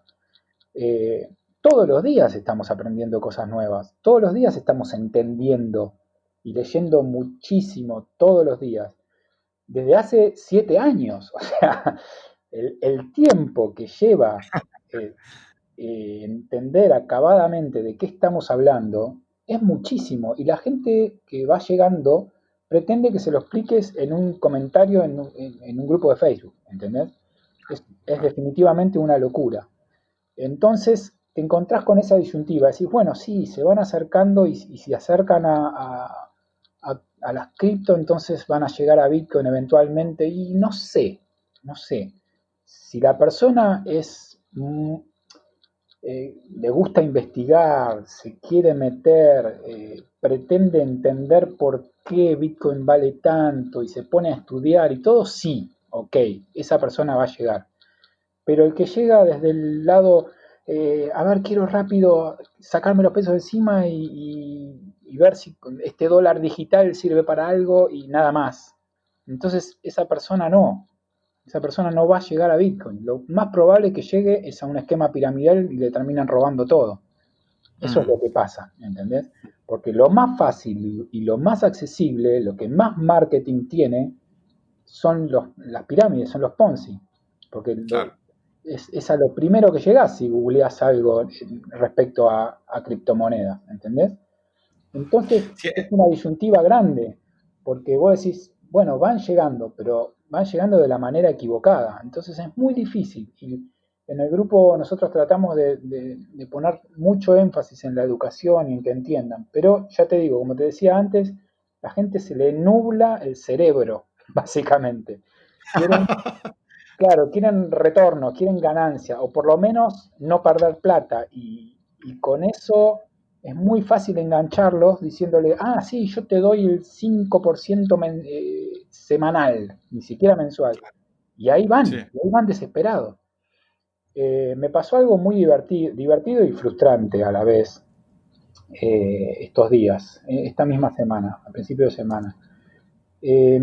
todos los días estamos aprendiendo cosas nuevas, todos los días estamos entendiendo y leyendo muchísimo, todos los días, desde hace 7 años. O sea, el tiempo que lleva eh, entender acabadamente de qué estamos hablando es muchísimo y la gente que va llegando pretende que se lo expliques en un comentario en un grupo de Facebook, ¿entendés? Es Claro. definitivamente una locura. Entonces te encontrás con esa disyuntiva, decís, bueno, sí, se van acercando y si acercan a las cripto, entonces van a llegar a Bitcoin eventualmente y no sé. Si la persona le gusta investigar, se quiere meter, pretende entender por qué Bitcoin vale tanto y se pone a estudiar y todo, sí, ok, esa persona va a llegar. Pero el que llega desde el lado, a ver, quiero rápido sacarme los pesos de encima y ver si este dólar digital sirve para algo y nada más. Entonces esa persona no va a llegar a Bitcoin. Lo más probable que llegue es a un esquema piramidal y le terminan robando todo. Eso es Mm, lo que pasa, ¿entendés? Porque lo más fácil y lo más accesible, lo que más marketing tiene, son las pirámides, son los Ponzi. Porque claro. es a lo primero que llegás si googleás algo respecto a criptomonedas, ¿entendés? Entonces Sí, es una disyuntiva grande, porque vos decís, bueno, van llegando, pero van llegando de la manera equivocada. Entonces es muy difícil. Y en el grupo nosotros tratamos de poner mucho énfasis en la educación y en que entiendan. Pero ya te digo, como te decía antes, la gente se le nubla el cerebro, básicamente. Quieren, claro, quieren retorno, quieren ganancia, o por lo menos no perder plata. Y con eso es muy fácil engancharlos diciéndole, ah, sí, yo te doy el 5% semanal, ni siquiera mensual. sí. Y ahí van desesperados. Me pasó algo muy divertido y frustrante a la vez estos días, esta misma semana, a principio de semana. Eh,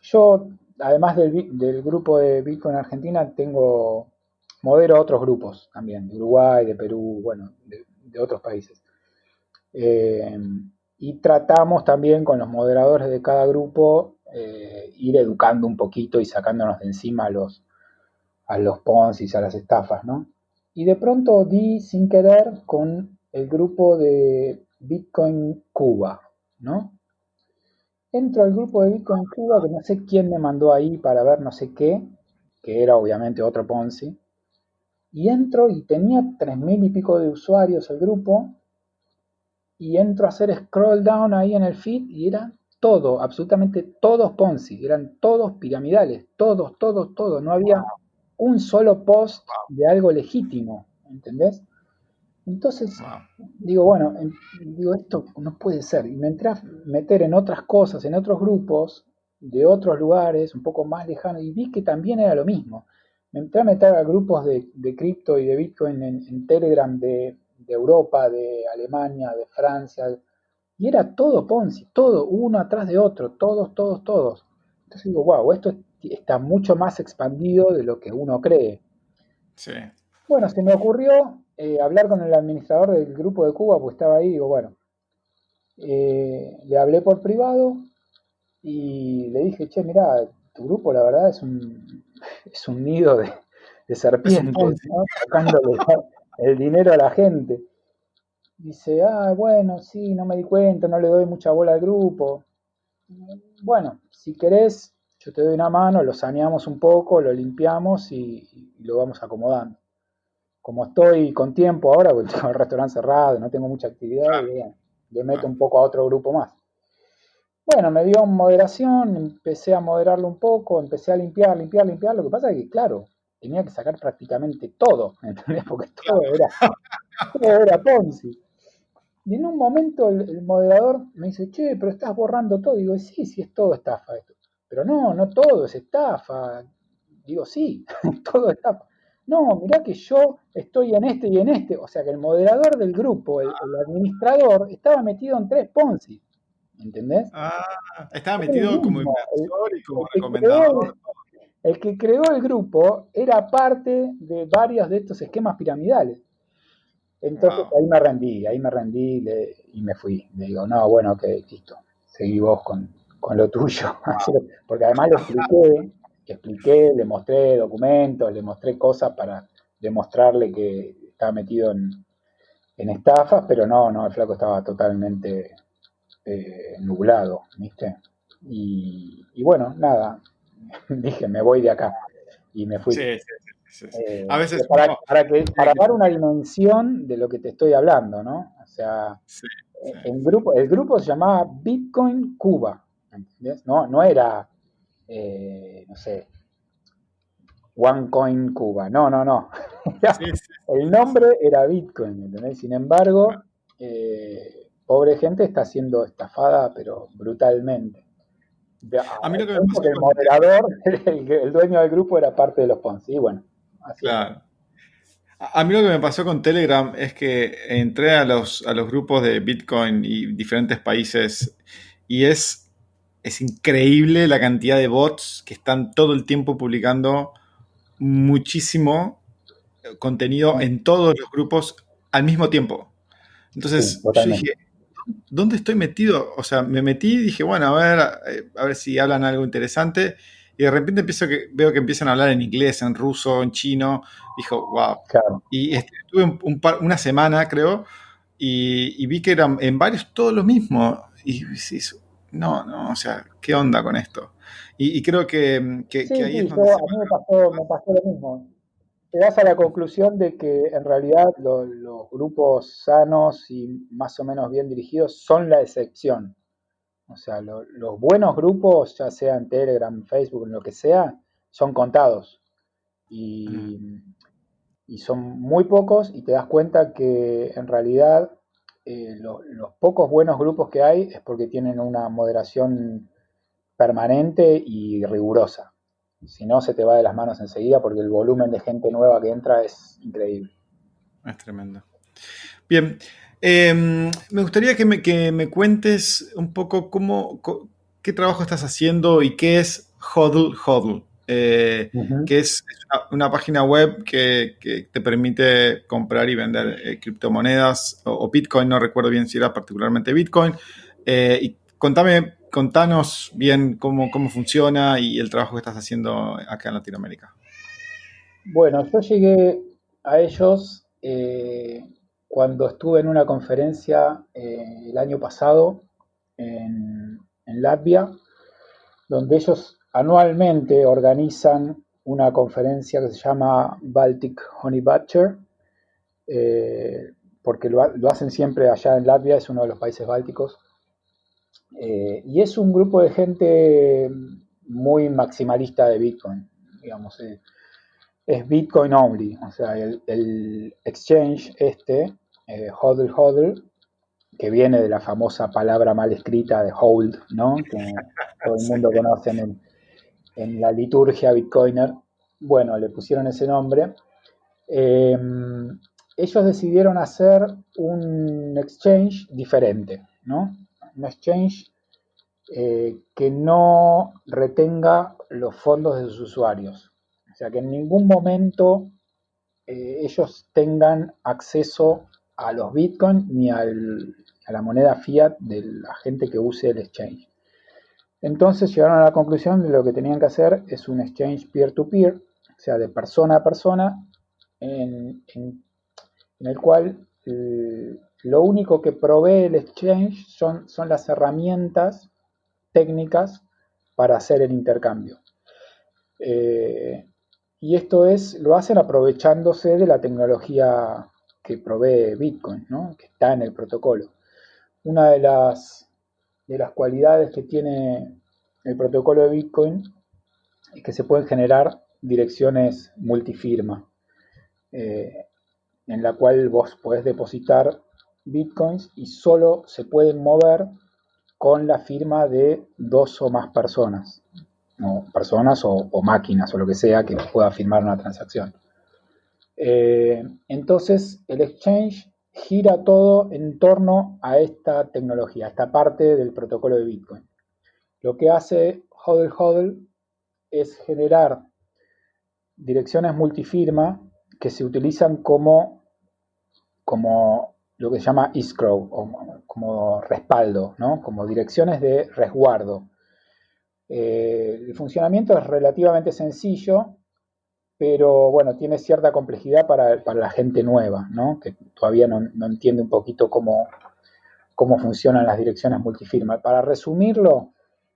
yo, además del grupo de Bitcoin Argentina, modero otros grupos también, de Uruguay, de Perú, bueno, de otros países. Eh, y tratamos también con los moderadores de cada grupo ir educando un poquito y sacándonos de encima a los Ponzi, a las estafas, ¿no? Y de pronto di sin querer con el grupo de Bitcoin Cuba, ¿no? Entro al grupo de Bitcoin Cuba, que no sé quién me mandó ahí para ver no sé qué, que era obviamente otro Ponzi, y entro y tenía 3.000 y pico de usuarios el grupo, y entro a hacer scroll down ahí en el feed y eran todo, absolutamente todos Ponzi, eran todos piramidales, todos, no había un solo post de algo legítimo, ¿entendés? Entonces, Wow. digo, bueno, digo, esto no puede ser. Y me entré a meter en otras cosas, en otros grupos, de otros lugares, un poco más lejanos, y vi que también era lo mismo. Me entré a meter a grupos de cripto y de Bitcoin en Telegram de Europa, de Alemania, de Francia, y era todo Ponzi, todo, uno atrás de otro, todos. Entonces digo, wow, esto está mucho más expandido de lo que uno cree. Sí. Bueno, se me ocurrió hablar con el administrador del grupo de Cuba, pues estaba ahí, digo, bueno, le hablé por privado y le dije, che, mirá, tu grupo la verdad es un nido de Es un serpientes, Ponzi. ¿no? Sacándole el dinero a la gente. Dice, ah, bueno, sí, no me di cuenta, no le doy mucha bola al grupo. Bueno, si querés, yo te doy una mano, lo saneamos un poco, lo limpiamos y lo vamos acomodando. Como estoy con tiempo ahora, porque tengo el restaurante cerrado, no tengo mucha actividad, y Claro, bueno, le meto claro. un poco a otro grupo más. Bueno, me dio moderación, empecé a moderarlo un poco, empecé a limpiar. Lo que pasa es que, claro, tenía que sacar prácticamente todo, ¿entendés? Porque todo Claro. era Ponzi. Y en un momento el moderador me dice, che, pero estás borrando todo. Digo, sí, sí, es todo estafa esto. Pero no, no todo es estafa. Digo, sí, todo es estafa. No, mirá que yo estoy en este y en este. O sea que el moderador del grupo, el administrador, estaba metido en 3 Ponzi. ¿Entendés? Estaba Era el metido como mismo. inversor y como El que recomendador. el que creó el grupo era parte de varios de estos esquemas piramidales. Entonces Wow. ahí me rendí y me fui. Le digo, no, bueno, ok, listo, seguí vos con lo tuyo. Porque además le expliqué, le mostré documentos, le mostré cosas para demostrarle que estaba metido en estafas, pero no, el flaco estaba totalmente nublado, ¿viste? Y bueno, nada, dije, me voy de acá y me fui. Sí, sí, sí, sí. A Pero veces para, uno para, que, tiene para que... dar una dimensión de lo que te estoy hablando, ¿no? O sea, Sí, sí. el grupo se llamaba Bitcoin Cuba, ¿entendés? No era, no sé, OneCoin Cuba, no. Sí, sí, El sí, sí. nombre era Bitcoin, ¿entendés? Sin embargo, pobre gente está siendo estafada, pero brutalmente. A mí Al lo que me punto pasó que el con moderador, el dueño del grupo, era parte de los Ponzi. Y bueno, así es. claro. A mí lo que me pasó con Telegram es que entré a los grupos de Bitcoin y diferentes países y es increíble la cantidad de bots que están todo el tiempo publicando muchísimo contenido en todos los grupos al mismo tiempo. Sí, Entonces yo dije, totalmente. ¿dónde estoy metido? O sea, me metí y dije, bueno, a ver si hablan algo interesante. Y de repente veo que empiezan a hablar en inglés, en ruso, en chino. Dijo, wow. Claro. Y estuve una semana, creo, y vi que eran en varios todo lo mismo. Y sí, no, o sea, ¿qué onda con esto? Y creo que Sí, ahí es sí, donde se a mí va. me pasó lo mismo. Te das a la conclusión de que en realidad los grupos sanos y más o menos bien dirigidos son la excepción. O sea, los buenos grupos, ya sea en Telegram, Facebook, en lo que sea, son contados. Mm, Y, y son muy pocos y te das cuenta que en realidad los pocos buenos grupos que hay es porque tienen una moderación permanente y rigurosa. Si no, se te va de las manos enseguida porque el volumen de gente nueva que entra es increíble. es tremendo. Bien, me gustaría que me cuentes un poco qué trabajo estás haciendo y qué es Hodl Hodl, Ujú. que es una página web que te permite comprar y vender criptomonedas o Bitcoin, no recuerdo bien si era particularmente Bitcoin. Y contanos bien cómo funciona y el trabajo que estás haciendo acá en Latinoamérica. Bueno, yo llegué a ellos cuando estuve en una conferencia el año pasado en Latvia, donde ellos anualmente organizan una conferencia que se llama Baltic Honey Badger, porque lo hacen siempre allá en Latvia, es uno de los países bálticos, y es un grupo de gente muy maximalista de Bitcoin, digamos, es Bitcoin only, o sea, el exchange HODL HODL, que viene de la famosa palabra mal escrita de hold, ¿no? Que todo el Sí. mundo conoce en la liturgia bitcoiner. Bueno, le pusieron ese nombre. Eh, Ellos decidieron hacer un exchange diferente, ¿no? Un exchange que no retenga los fondos de sus usuarios. O sea, que en ningún momento ellos tengan acceso a los bitcoins ni a la moneda fiat de la gente que use el exchange. Entonces llegaron a la conclusión de lo que tenían que hacer es un exchange peer-to-peer, o sea, de persona a persona, en el cual lo único que provee el exchange son las herramientas técnicas para hacer el intercambio. Eh, y esto lo hacen aprovechándose de la tecnología que provee Bitcoin, ¿no? Que está en el protocolo. Una de las cualidades que tiene el protocolo de Bitcoin es que se pueden generar direcciones multifirma, en la cual vos podés depositar bitcoins y solo se pueden mover con la firma de 2 o más personas, o máquinas o lo que sea que pueda firmar una transacción. Entonces el exchange gira todo en torno a esta tecnología, a esta parte del protocolo de Bitcoin. Lo que hace HODL HODL es generar direcciones multifirma que se utilizan como lo que se llama escrow, o como respaldo, ¿no? Como direcciones de resguardo. El funcionamiento es relativamente sencillo, pero bueno, tiene cierta complejidad para la gente nueva, ¿no? Que todavía no entiende un poquito cómo funcionan las direcciones multifirma. Para resumirlo,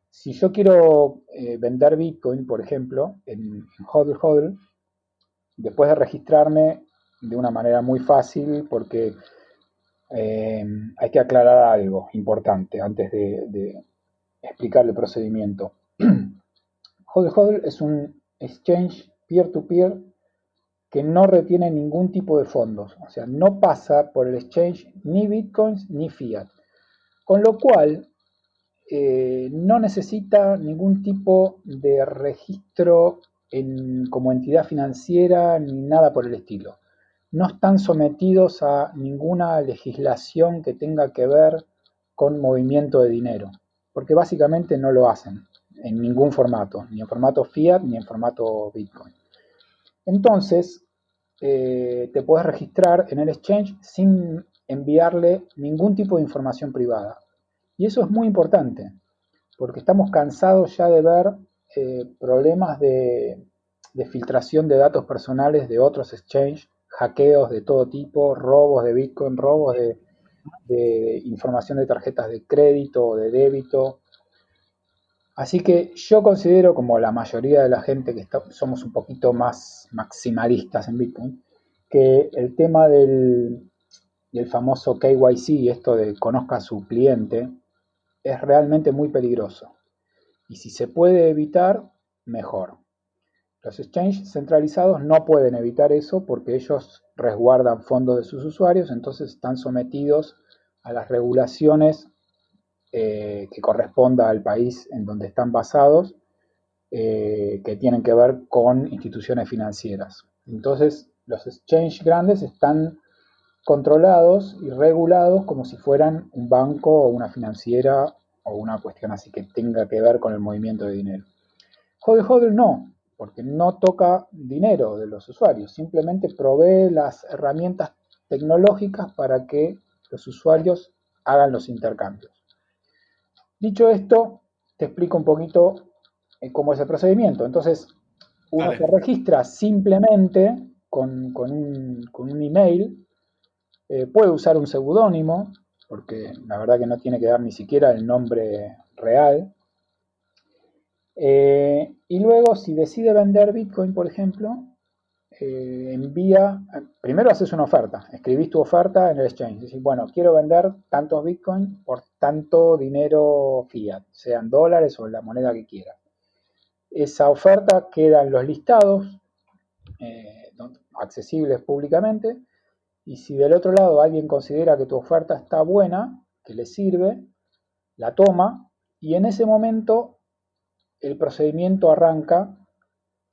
si yo quiero vender Bitcoin, por ejemplo, en HODL HODL, después de registrarme de una manera muy fácil, porque hay que aclarar algo importante antes de explicar el procedimiento. HODL HODL es un exchange peer-to-peer que no retiene ningún tipo de fondos, o sea, no pasa por el exchange ni bitcoins ni fiat, con lo cual no necesita ningún tipo de registro como entidad financiera ni nada por el estilo. No están sometidos a ninguna legislación que tenga que ver con movimiento de dinero, porque básicamente no lo hacen en ningún formato, ni en formato fiat ni en formato bitcoin. Entonces, te puedes registrar en el exchange sin enviarle ningún tipo de información privada. Y eso es muy importante, porque estamos cansados ya de ver problemas de filtración de datos personales de otros exchanges, hackeos de todo tipo, robos de Bitcoin, robos de información de tarjetas de crédito o de débito. Así que yo considero, como la mayoría de la gente que somos un poquito más maximalistas en Bitcoin, que el tema del famoso KYC, esto de conozca a su cliente, es realmente muy peligroso. Y si se puede evitar, mejor. Los exchanges centralizados no pueden evitar eso porque ellos resguardan fondos de sus usuarios, entonces están sometidos a las regulaciones que corresponda al país en donde están basados, que tienen que ver con instituciones financieras. Entonces, los exchanges grandes están controlados y regulados como si fueran un banco o una financiera o una cuestión así que tenga que ver con el movimiento de dinero. HODL HODL no, porque no toca dinero de los usuarios, simplemente provee las herramientas tecnológicas para que los usuarios hagan los intercambios. Dicho esto, te explico un poquito cómo es el procedimiento. Entonces, uno se registra simplemente con un email, puede usar un seudónimo, porque la verdad que no tiene que dar ni siquiera el nombre real. Y luego, si decide vender Bitcoin, por ejemplo, primero haces una oferta, escribís tu oferta en el exchange, decís, bueno, quiero vender tantos Bitcoin por tanto dinero fiat, sean dólares o la moneda que quieras. Esa oferta queda en los listados accesibles públicamente, y si del otro lado alguien considera que tu oferta está buena, que le sirve, la toma, y en ese momento el procedimiento arranca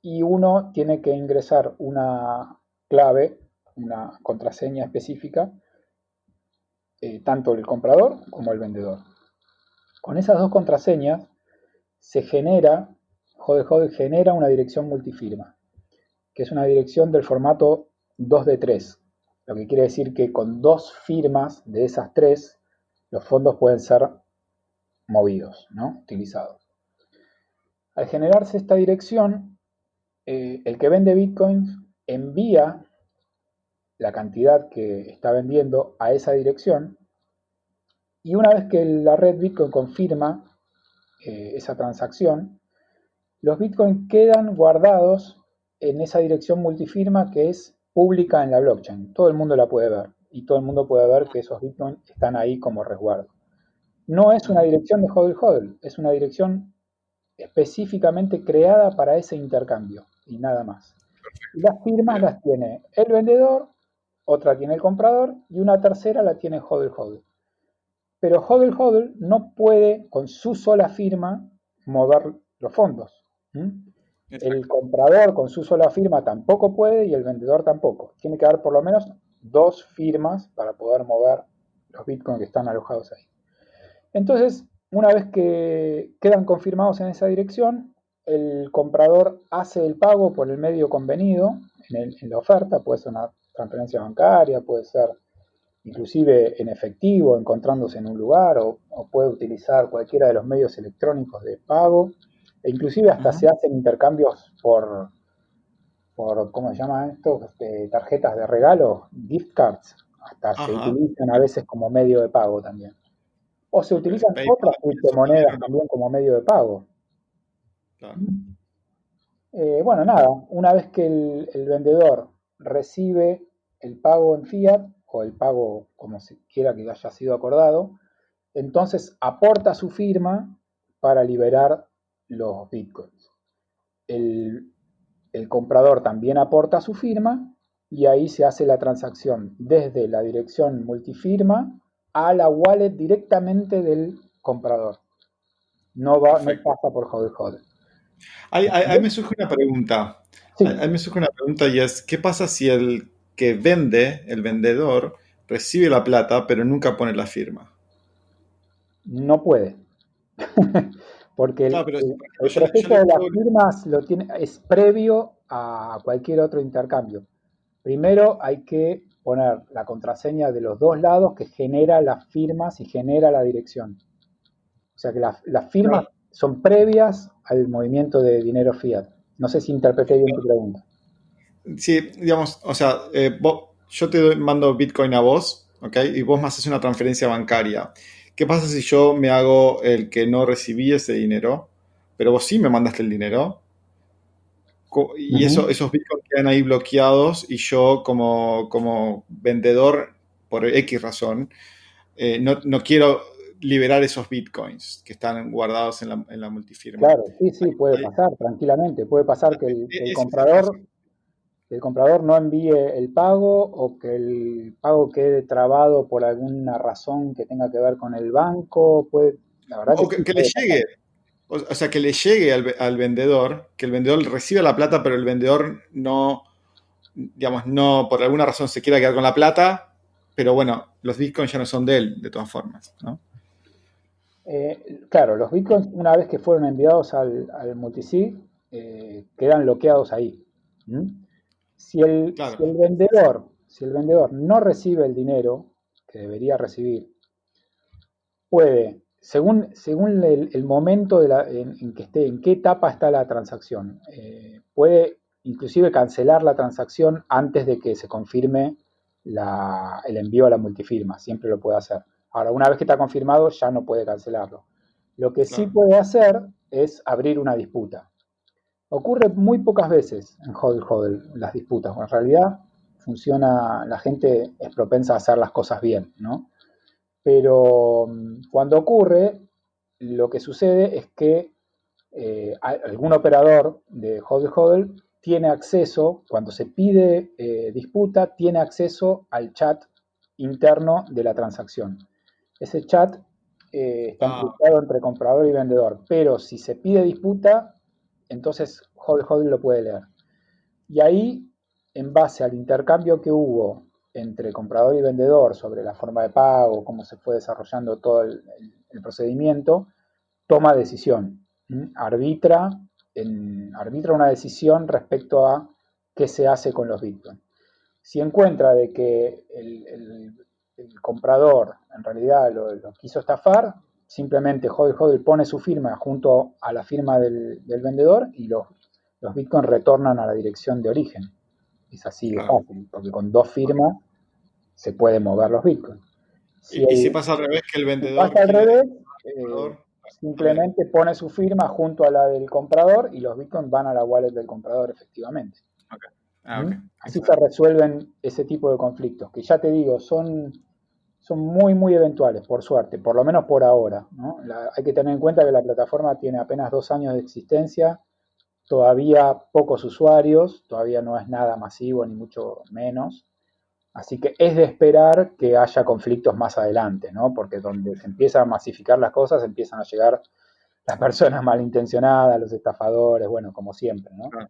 y uno tiene que ingresar una clave, una contraseña específica, tanto el comprador como el vendedor. Con esas dos contraseñas HODL HODL genera una dirección multifirma, que es una dirección del formato 2 de 3, lo que quiere decir que con 2 firmas de esas 3, los fondos pueden ser movidos, ¿no? Utilizados. Al generarse esta dirección, el que vende Bitcoins envía la cantidad que está vendiendo a esa dirección, y una vez que la red Bitcoin confirma esa transacción, los Bitcoins quedan guardados en esa dirección multifirma que es pública en la blockchain. Todo el mundo la puede ver y todo el mundo puede ver que esos Bitcoins están ahí como resguardo. No es una dirección de HODL HODL, es una dirección específicamente creada para ese intercambio. y nada más. Y las firmas las tiene el vendedor, otra tiene el comprador y una tercera la tiene HODL HODL. Pero HODL HODL no puede con su sola firma mover los fondos. El comprador con su sola firma tampoco puede y el vendedor tampoco. Tiene que haber por lo menos 2 firmas para poder mover los bitcoins que están alojados ahí. Entonces, una vez que quedan confirmados en esa dirección, el comprador hace el pago por el medio convenido en la oferta. Puede ser una transferencia bancaria, puede ser inclusive en efectivo, encontrándose en un lugar, o puede utilizar cualquiera de los medios electrónicos de pago, e inclusive hasta se hacen intercambios por ¿cómo se llama esto? Tarjetas de regalo, gift cards, hasta se utilizan a veces como medio de pago también. O se utilizan otras criptomonedas también como medio de pago. Claro. Bueno, nada, una vez que el vendedor recibe el pago en fiat, o el pago como se quiera que haya sido acordado, entonces aporta su firma para liberar los bitcoins. El comprador también aporta su firma y ahí se hace la transacción desde la dirección multifirma a la wallet directamente del comprador. No pasa por HODL HODL. Ahí me surge una pregunta. Sí. Ahí me surge una pregunta y es, ¿qué pasa si el que vende, el vendedor, recibe la plata pero nunca pone la firma? No puede. Porque el proceso de las firmas es previo a cualquier otro intercambio. Primero hay que poner la contraseña de los dos lados que genera las firmas y genera la dirección. O sea que las firmas son previas al movimiento de dinero fiat. No sé si interpreté bien tu pregunta. Sí, digamos, o sea, yo te mando Bitcoin a vos, ¿ok? Y vos me haces una transferencia bancaria. ¿Qué pasa si yo me hago el que no recibí ese dinero, pero vos sí me mandaste el dinero? Y esos bitcoins quedan ahí bloqueados y yo como vendedor, por X razón, no quiero liberar esos bitcoins que están guardados en la multifirma. Claro, sí, puede pasar tranquilamente. Puede pasar que el comprador no envíe el pago o que el pago quede trabado por alguna razón que tenga que ver con el banco. La verdad o que le llegue. O sea, que le llegue al vendedor, que el vendedor reciba la plata, pero el vendedor no, digamos, no, por alguna razón se quiera quedar con la plata, pero bueno, los bitcoins ya no son de él, de todas formas, ¿no? Claro, los bitcoins, una vez que fueron enviados al multisig, quedan bloqueados ahí. Si el vendedor no recibe el dinero que debería recibir, puede, según el momento en que esté, en qué etapa está la transacción, puede inclusive cancelar la transacción antes de que se confirme el envío a la multifirma, siempre lo puede hacer. Ahora, una vez que está confirmado, ya no puede cancelarlo. Lo que sí puede hacer es abrir una disputa. Ocurre muy pocas veces en HODL HODL las disputas. En realidad funciona, la gente es propensa a hacer las cosas bien, ¿no? Pero cuando ocurre, lo que sucede es que algún operador de HODL HODL tiene acceso, cuando se pide disputa, tiene acceso al chat interno de la transacción. Ese chat está encriptado entre comprador y vendedor, pero si se pide disputa, entonces HODL HODL lo puede leer. Y ahí, en base al intercambio que hubo entre comprador y vendedor sobre la forma de pago, cómo se fue desarrollando todo el procedimiento, toma decisión, arbitra una decisión respecto a qué se hace con los bitcoins. Si encuentra de que el comprador en realidad lo quiso estafar, simplemente HODL HODL pone su firma junto a la firma del vendedor y los bitcoins retornan a la dirección de origen. Es así de fácil, porque con 2 firmas se pueden mover los bitcoins. Si pasa al revés, que el vendedor... Si pasa al revés, simplemente pone su firma junto a la del comprador y los bitcoins van a la wallet del comprador efectivamente. Así se resuelven ese tipo de conflictos, que ya te digo, son muy, muy eventuales, por suerte, por lo menos por ahora, ¿no? Hay que tener en cuenta que la plataforma tiene apenas 2 años de existencia todavía pocos usuarios, todavía no es nada masivo ni mucho menos. Así que es de esperar que haya conflictos más adelante, ¿no? Porque donde se empiezan a masificar las cosas, empiezan a llegar las personas malintencionadas, los estafadores, bueno, como siempre, ¿no? Claro.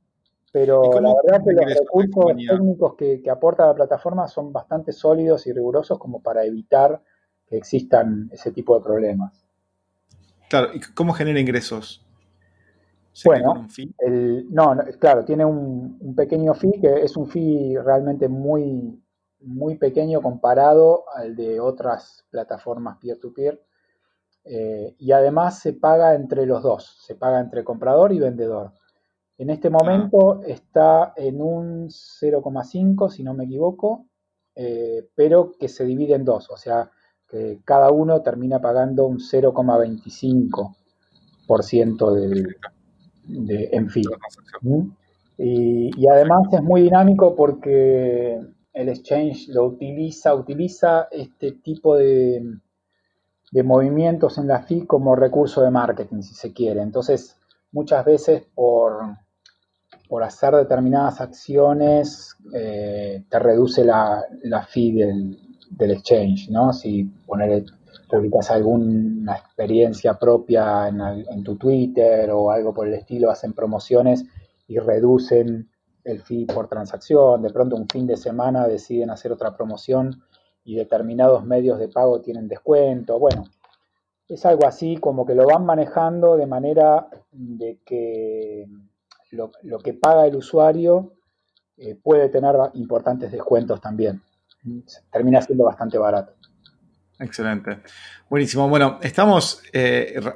¿Y Pero la cómo verdad que genera los ingresos la recursos compañía? técnicos que aporta la plataforma son bastante sólidos y rigurosos como para evitar que existan ese tipo de problemas. Claro, ¿y cómo genera ingresos? ¿Sé que con Bueno, un fin? claro, tiene un pequeño fee que es un fee realmente muy, muy pequeño comparado al de otras plataformas peer-to-peer. Y además se paga entre los dos, se paga entre comprador y vendedor. En este Ah, momento está en un 0,5, si no me equivoco, pero que se divide en dos, o sea, que cada uno termina pagando un 0,25% en de fee. la transacción. ¿Mm? Y además Perfecto. es muy dinámico porque el exchange lo utiliza este tipo de movimientos en la fee como recurso de marketing, si se quiere. Entonces, muchas veces por hacer determinadas acciones te reduce la fee del exchange, ¿no? Si publicas alguna experiencia propia en tu Twitter o algo por el estilo, hacen promociones y reducen el fee por transacción, de pronto un fin de semana deciden hacer otra promoción y determinados medios de pago tienen descuento, bueno, es algo así como que lo van manejando de manera de que lo que paga el usuario puede tener importantes descuentos también. Termina siendo bastante barato. Excelente. Buenísimo. Bueno, estamos,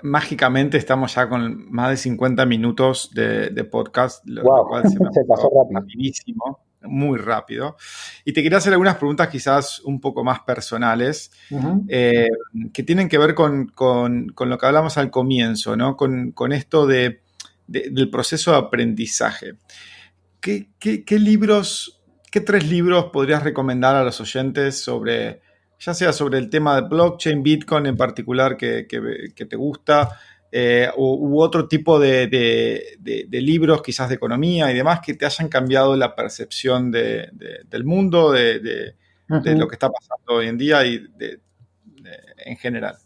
mágicamente estamos ya con más de 50 minutos de podcast, lo Wow, cual se me ha se pasó pasado rápido. rapidísimo, muy rápido. Y te quería hacer algunas preguntas quizás un poco más personales, Uh -huh. eh, que tienen que ver con lo que hablamos al comienzo, ¿no? Con esto del proceso de aprendizaje. ¿Qué libros, qué tres libros podrías recomendar a los oyentes sobre, ya sea sobre el tema de blockchain, Bitcoin en particular que te gusta, u otro tipo de libros, quizás de economía y demás, que te hayan cambiado la percepción del mundo, Uh de lo -huh. que está pasando hoy en día y en general?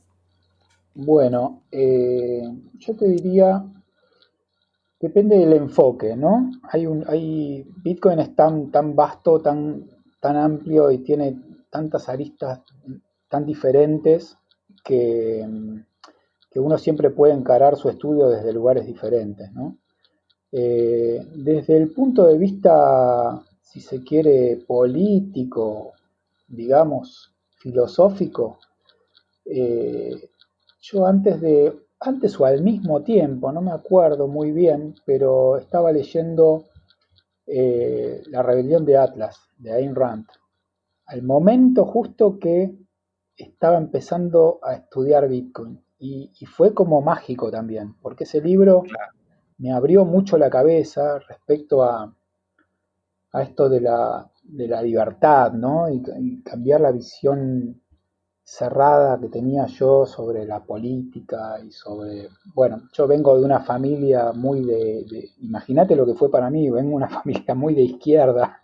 Bueno, yo te diría, depende del enfoque, ¿no? Bitcoin es tan vasto, tan amplio y tiene tantas aristas tan diferentes que, que uno siempre puede encarar su estudio desde lugares diferentes, ¿no? Desde el punto de vista, si se quiere, político, digamos, filosófico, eh, yo antes o al mismo tiempo, no me acuerdo muy bien, pero estaba leyendo La rebelión de Atlas, de Ayn Rand, al momento justo que estaba empezando a estudiar Bitcoin. Y fue como mágico también, porque ese libro Claro. me abrió mucho la cabeza respecto a esto de la libertad, ¿no? Y cambiar la visión cerrada que tenía yo sobre la política y sobre, bueno, yo vengo de una familia muy imagínate lo que fue para mí, vengo de una familia muy de izquierda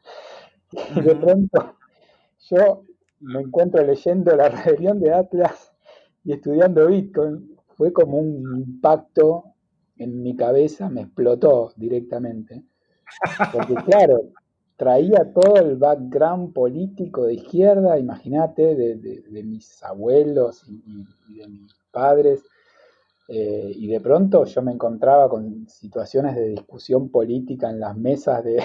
y de Ujú. pronto yo me encuentro leyendo La rebelión de Atlas y estudiando Bitcoin, fue como un impacto en mi cabeza, me explotó directamente. Porque claro, traía todo el background político de izquierda, imagínate, de mis abuelos y de mis padres, y de pronto yo me encontraba con situaciones de discusión política en las mesas de,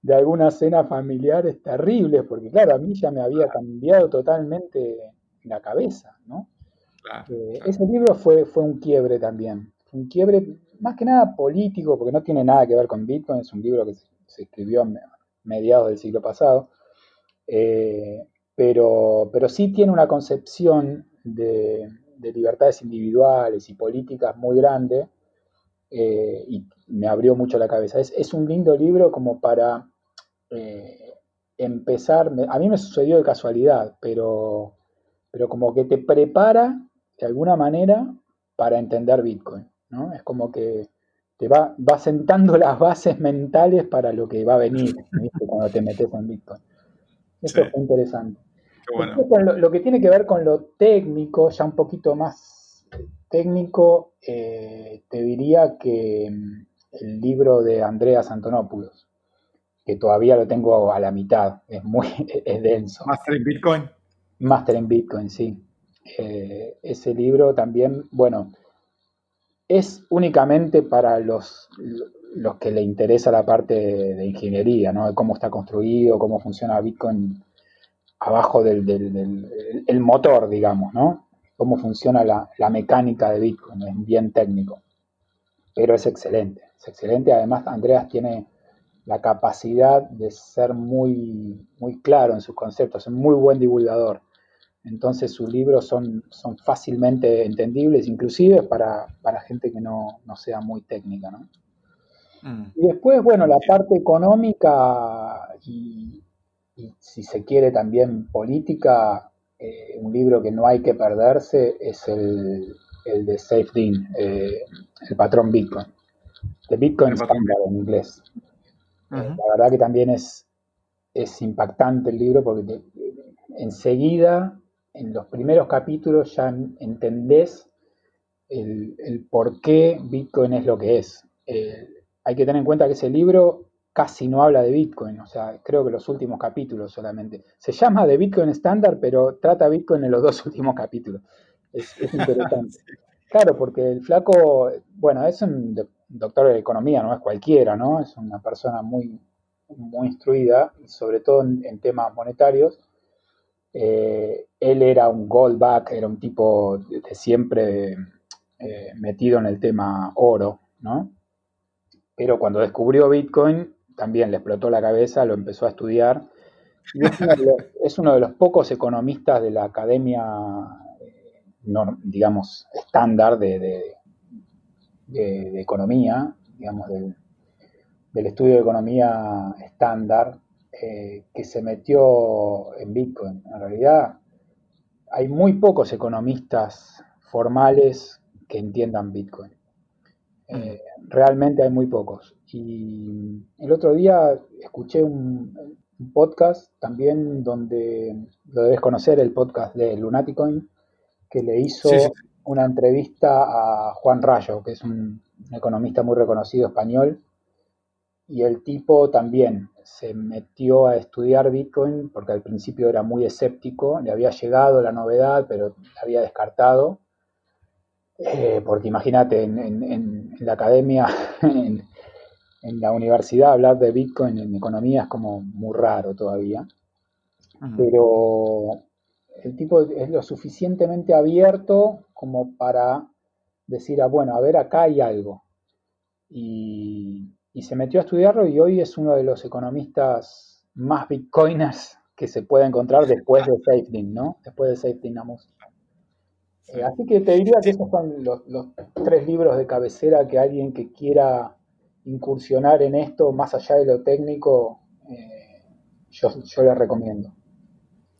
de algunas cenas familiares terribles, porque claro, a mí ya me había cambiado totalmente la cabeza, ¿no? Claro, Ese claro. libro fue un quiebre también, un quiebre más que nada político, porque no tiene nada que ver con Bitcoin, es un libro que se escribió a mediados del siglo pasado, eh, pero sí tiene una concepción de libertades individuales y políticas muy grande, y me abrió mucho la cabeza. Es un lindo libro como para eh, empezar, a mí me sucedió de casualidad, pero como que te prepara de alguna manera para entender Bitcoin, ¿no? Es como que va sentando las bases mentales para lo que va a venir, ¿viste? Cuando te metes en Bitcoin. Sí, Eso fue interesante. qué Después, bueno. con lo que tiene que ver con lo técnico, ya un poquito más técnico, te diría que el libro de Andreas Antonopoulos, que todavía lo tengo a la mitad, es denso. Master en Bitcoin. Master en Bitcoin, sí. Ese libro también, bueno, es únicamente para los que le interesa la parte de ingeniería, ¿no? De cómo está construido, cómo funciona Bitcoin abajo el motor, digamos, ¿no? Cómo funciona la mecánica de Bitcoin, es bien técnico, pero es excelente, es excelente. Además, Andreas tiene la capacidad de ser muy claro en sus conceptos, es un muy buen divulgador. Entonces sus libros son fácilmente entendibles, inclusive para gente que no sea muy técnica, ¿no? Mm, Y después, bueno, la entiendo. parte económica y si se quiere también política, un libro que no hay que perderse es el de Saif Din, el patrón Bitcoin, de Bitcoin El patrón Standard Bitcoin. en inglés. Ujú. La verdad que también es impactante el libro porque enseguida, en los primeros capítulos, ya entendés el por qué Bitcoin es lo que es. Hay que tener en cuenta que ese libro casi no habla de Bitcoin, o sea, creo que los últimos capítulos solamente. Se llama de Bitcoin Standard, pero trata Bitcoin en los dos últimos capítulos. Es interesante. Sí, Claro, porque el flaco, bueno, es un doctor de economía, no es cualquiera, ¿no? Es una persona muy instruida, y sobre todo en temas monetarios. Él era un goldback, era un tipo de siempre metido en el tema oro, ¿no? Pero cuando descubrió Bitcoin, también le explotó la cabeza, lo empezó a estudiar, y es uno de los pocos economistas de la academia, digamos, estándar de economía, digamos, del estudio de economía estándar, que se metió en Bitcoin. En realidad, hay muy pocos economistas formales que entiendan Bitcoin. mm, Realmente hay muy pocos. Y el otro día escuché un podcast también donde lo debes conocer, el podcast de Lunaticoin, que le sí, sí, hizo una entrevista a Juan Rayo, que es un economista muy reconocido español, y el tipo también se metió a estudiar Bitcoin porque al principio era muy escéptico, le había llegado la novedad, pero la había descartado, porque imagínate, en la academia, en la universidad, hablar de Bitcoin en economía es como muy raro todavía, mm, pero el tipo es lo suficientemente abierto como para decir, ah, bueno, a ver, acá hay algo. Y se metió a estudiarlo y hoy es uno de los economistas más bitcoiners que se puede encontrar después de Safety, ¿no? Después de Safety Namus. sí. Así que te diría que Sí, esos son los tres libros de cabecera que alguien que quiera incursionar en esto, más allá de lo técnico, yo le recomiendo.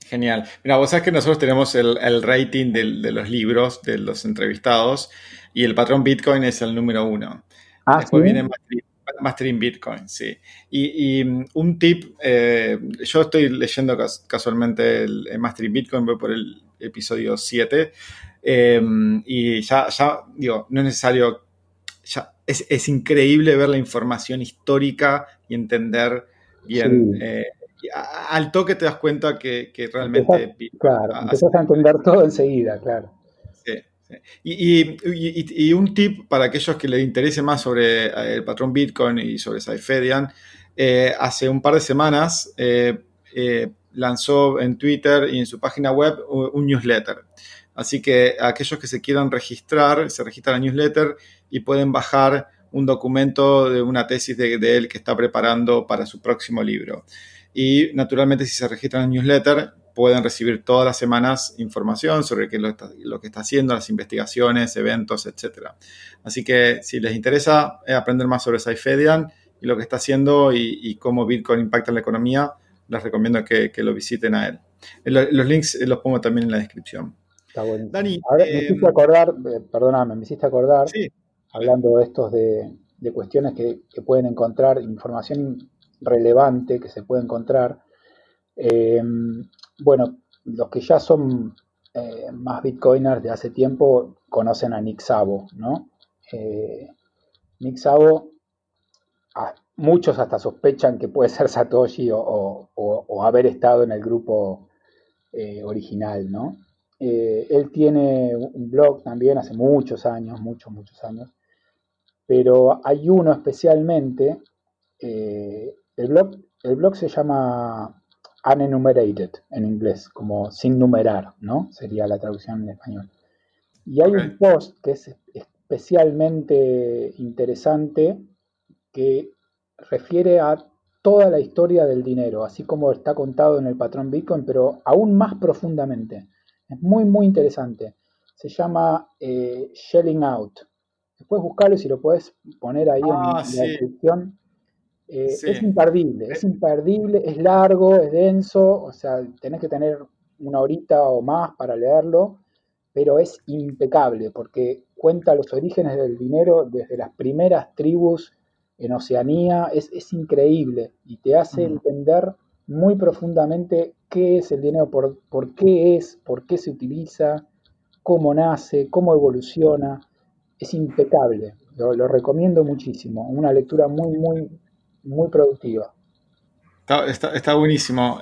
genial. Mira, vos sabés que nosotros tenemos el rating de los libros de los entrevistados y el patrón Bitcoin es el número uno. Ah, sí, Después viene Mastering Bitcoin, sí. Un tip, yo estoy leyendo casualmente el Mastering Bitcoin, voy por el episodio 7, y ya, digo, no es necesario, es increíble ver la información histórica y entender bien. sí. Al toque te das cuenta que Empezás, realmente Bitcoin claro, hace empezás a la entender diferencia. todo enseguida, claro. Sí, sí. Y un tip para aquellos que les interese más sobre el patrón Bitcoin y sobre Saifedian, hace un par de semanas lanzó en Twitter y en su página web un newsletter. Así que aquellos que se quieran registrar, se registran al newsletter y pueden bajar un documento de una tesis de él que está preparando para su próximo libro. Y naturalmente si se registran en el newsletter pueden recibir todas las semanas información sobre lo que está haciendo, las investigaciones, eventos, etc. Así que si les interesa aprender más sobre Saifedian y lo que está haciendo y cómo Bitcoin impacta en la economía, les recomiendo que lo visiten a él. Los links los pongo también en la descripción. Está buenísimo. Dani, Ahora me hiciste acordar, perdóname, me hiciste acordar, sí, dale. hablando de estos de cuestiones que pueden encontrar, información relevante que se puede encontrar. Eh, bueno, los que ya son más bitcoiners de hace tiempo conocen a Nick Szabo, ¿no? Nick Szabo, muchos hasta sospechan que puede ser Satoshi o haber estado en el grupo original, ¿no? Él tiene un blog también hace muchos años, muchos años, pero hay uno especialmente, el blog se llama Unenumerated en inglés, como sin numerar, ¿no? Sería la traducción en español. Y hay un Ok. post que es especialmente interesante que refiere a toda la historia del dinero, así como está contado en el patrón Bitcoin, pero aún más profundamente. Es muy interesante. Se llama Shelling Out. Después buscarlo y si lo puedes poner ahí en Ah, la sí, descripción. Es sí. imperdible, es largo, es denso, o sea, tenés que tener una horita o más para leerlo, pero es impecable porque cuenta los orígenes del dinero desde las primeras tribus en Oceanía, es increíble y te hace Mm. entender muy profundamente qué es el dinero, por qué es, por qué se utiliza, cómo nace, cómo evoluciona. Es impecable, lo recomiendo muchísimo, una lectura muy productiva. Está buenísimo.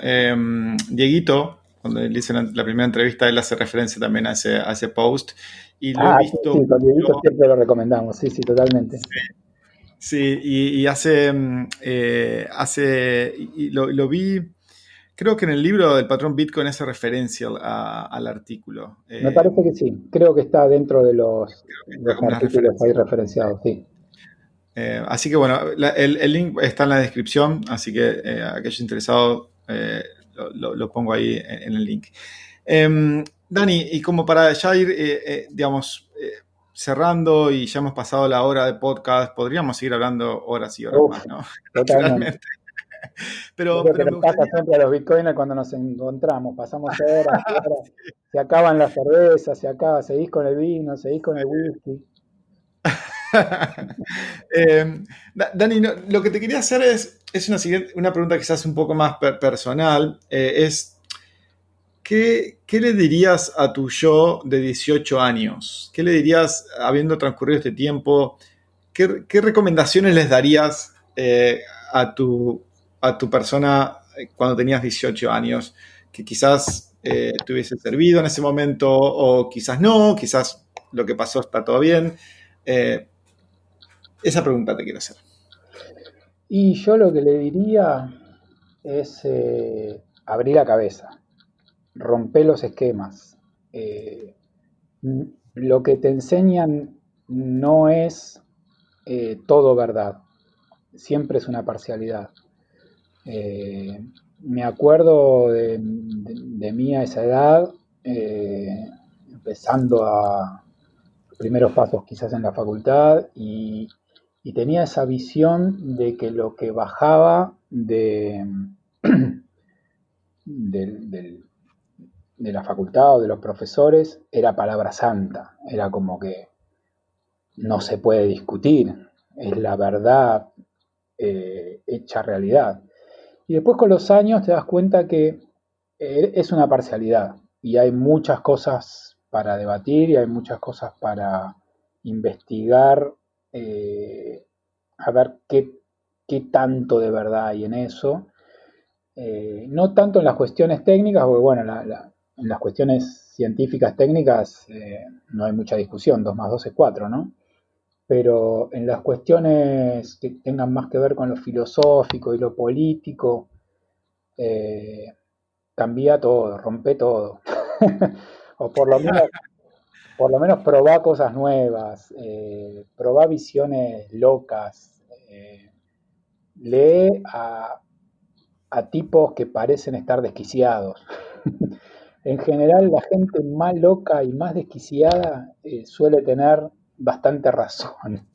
Dieguito, cuando le hice la primera entrevista, él hace referencia también a ese post y lo he Ah, sí, visto sí, con mucho. Dieguito siempre lo recomendamos, sí, sí, totalmente. Sí, y y lo vi, creo que en el libro del patrón Bitcoin hace referencia al artículo. Me parece que sí, creo que está dentro de los Como una artículos ahí referencia. referenciados, sí. Así que bueno, el link está en la descripción, así que aquellos interesados lo pongo ahí en el link. Dani, y como para ya ir, digamos, cerrando y ya hemos pasado la hora de podcast, podríamos seguir hablando horas y horas Uf, más, ¿no? totalmente. Realmente. Es lo que Pero nos me pasa gustaría... siempre a los bitcoiners cuando nos encontramos, pasamos horas y horas, se acaban las cervezas, seguís con el vino, seguís con el whisky. Eh, Dani, lo que te quería hacer es una pregunta quizás un poco más personal. Es, ¿qué le dirías a tu yo de 18 años? ¿Qué le dirías, habiendo transcurrido este tiempo, qué recomendaciones les darías a tu persona cuando tenías 18 años? Que quizás te hubiese servido en ese momento o quizás lo que pasó está todo bien. Eh, Esa pregunta te quiero hacer. Y yo lo que le diría es abrir la cabeza, romper los esquemas. Eh, lo que te enseñan no es todo verdad, siempre es una parcialidad. Eh, Me acuerdo de mí a esa edad, empezando a los primeros pasos quizás en la facultad y tenía esa visión de que lo que bajaba del- de la facultad o de los profesores era palabra santa, era como que no se puede discutir, es la verdad hecha realidad. Y después con los años te das cuenta que es una parcialidad y hay muchas cosas para debatir y hay muchas cosas para investigar, eh, a ver qué tanto de verdad hay en eso. No tanto en las cuestiones técnicas, porque bueno, en las cuestiones científicas técnicas no hay mucha discusión, 2 más 2 es 4, ¿no? Pero en las cuestiones que tengan más que ver con lo filosófico y lo político, eh, cambia todo, rompe todo. O por lo menos probá cosas nuevas, probá visiones locas, lee a tipos que parecen estar desquiciados. En general, la gente más loca y más desquiciada suele tener bastante razón.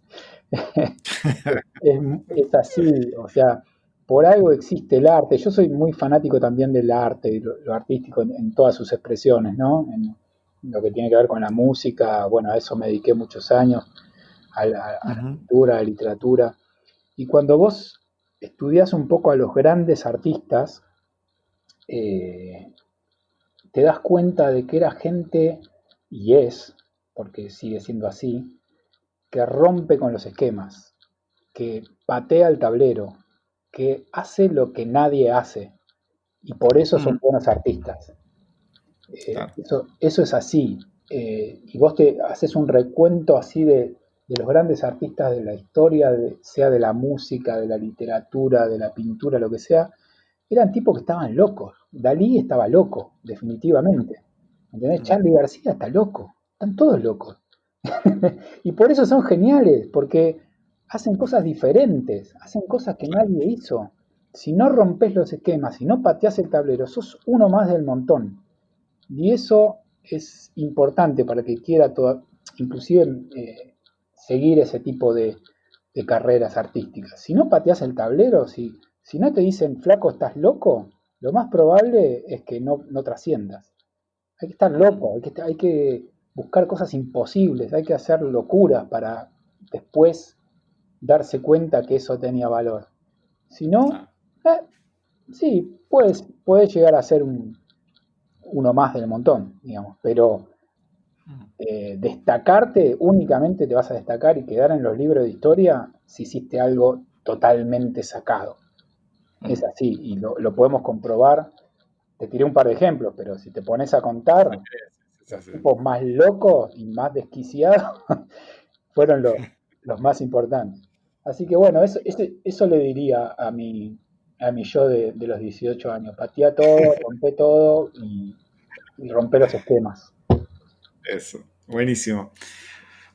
Es así, o sea, por algo existe el arte. Yo soy muy fanático también del arte y lo artístico en todas sus expresiones, ¿no? En lo que tiene que ver con la música, bueno, a eso me dediqué muchos años. a la cultura, a la literatura. Y cuando vos estudiás un poco a los grandes artistas, te das cuenta de que era gente, y es, porque sigue siendo así, que rompe con los esquemas, que patea el tablero, que hace lo que nadie hace, y por eso son buenos artistas. Claro. Eso es así. Y vos te haces un recuento así de los grandes artistas de la historia, sea de la música, de la literatura, de la pintura, lo que sea, eran tipos que estaban locos. Dalí estaba loco, definitivamente. ¿Entendés? Charly García está loco. Están todos locos. Y por eso son geniales, porque hacen cosas diferentes, hacen cosas que nadie hizo. Si no rompes los esquemas, si no pateás el tablero, sos uno más del montón. Y eso es importante para que quiera inclusive seguir ese tipo de carreras artísticas. Si no pateás el tablero, si no te dicen, flaco, estás loco, lo más probable es que no trasciendas. Hay que estar loco, hay que buscar cosas imposibles, hay que hacer locuras para después darse cuenta que eso tenía valor. Si no, sí, puedes llegar a ser uno más del montón, digamos, pero destacarte, únicamente te vas a destacar y quedar en los libros de historia si hiciste algo totalmente sacado. Es así, y lo podemos comprobar. Te tiré un par de ejemplos, pero si te pones a contar, los tipos más locos y más desquiciados fueron los más importantes. Así que bueno, eso le diría a mi yo de los 18 años. Patea todo, rompe todo y rompe los esquemas. Eso, buenísimo.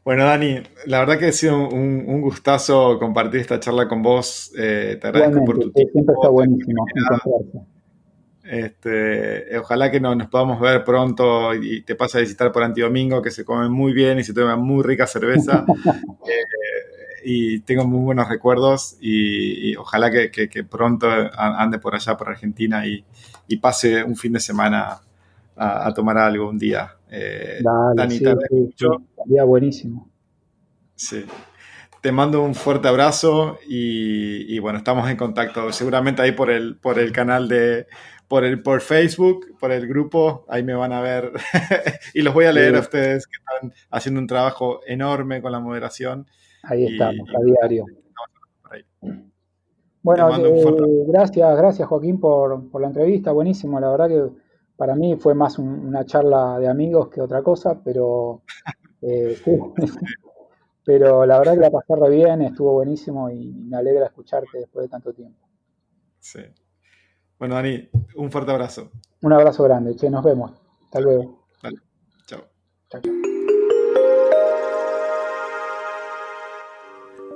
Bueno, Dani, la verdad que ha sido un gustazo compartir esta charla con vos. Te agradezco por tu tiempo. Siempre está buenísimo encontrarse. Ojalá que nos podamos ver pronto y te pases a visitar por Antidomingo, que se come muy bien y se toma muy rica cerveza. Y tengo muy buenos recuerdos y ojalá que pronto ande por allá, por Argentina y pase un fin de semana a tomar algo un día. Dani, te agradezco mucho. Sería buenísimo. Sí. Te mando un fuerte abrazo y bueno, estamos en contacto. Seguramente ahí por el canal por Facebook, por el grupo, ahí me van a ver y los voy a leer a ustedes que están haciendo un trabajo enorme con la moderación. Ahí estamos, a diario. Bueno, gracias Joaquín por la entrevista, buenísimo, la verdad que para mí fue más una charla de amigos que otra cosa, pero sí. Pero la verdad que la pasé re bien, estuvo buenísimo y me alegra escucharte después de tanto tiempo. Sí. Bueno, Dani, un fuerte abrazo. Un abrazo grande, nos vemos. Hasta luego. Vale. Chao. Chao.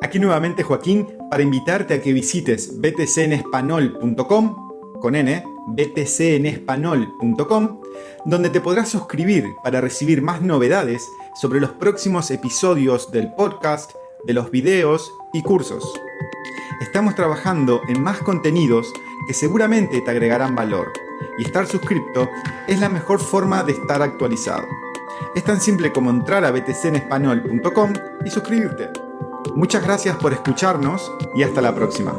Aquí nuevamente Joaquín para invitarte a que visites btcenespanol.com con N, btcenespanol.com, donde te podrás suscribir para recibir más novedades sobre los próximos episodios del podcast, de los videos y cursos. Estamos trabajando en más contenidos que seguramente te agregarán valor, y estar suscripto es la mejor forma de estar actualizado. Es tan simple como entrar a btcenespanol.com y suscribirte. Muchas gracias por escucharnos y hasta la próxima.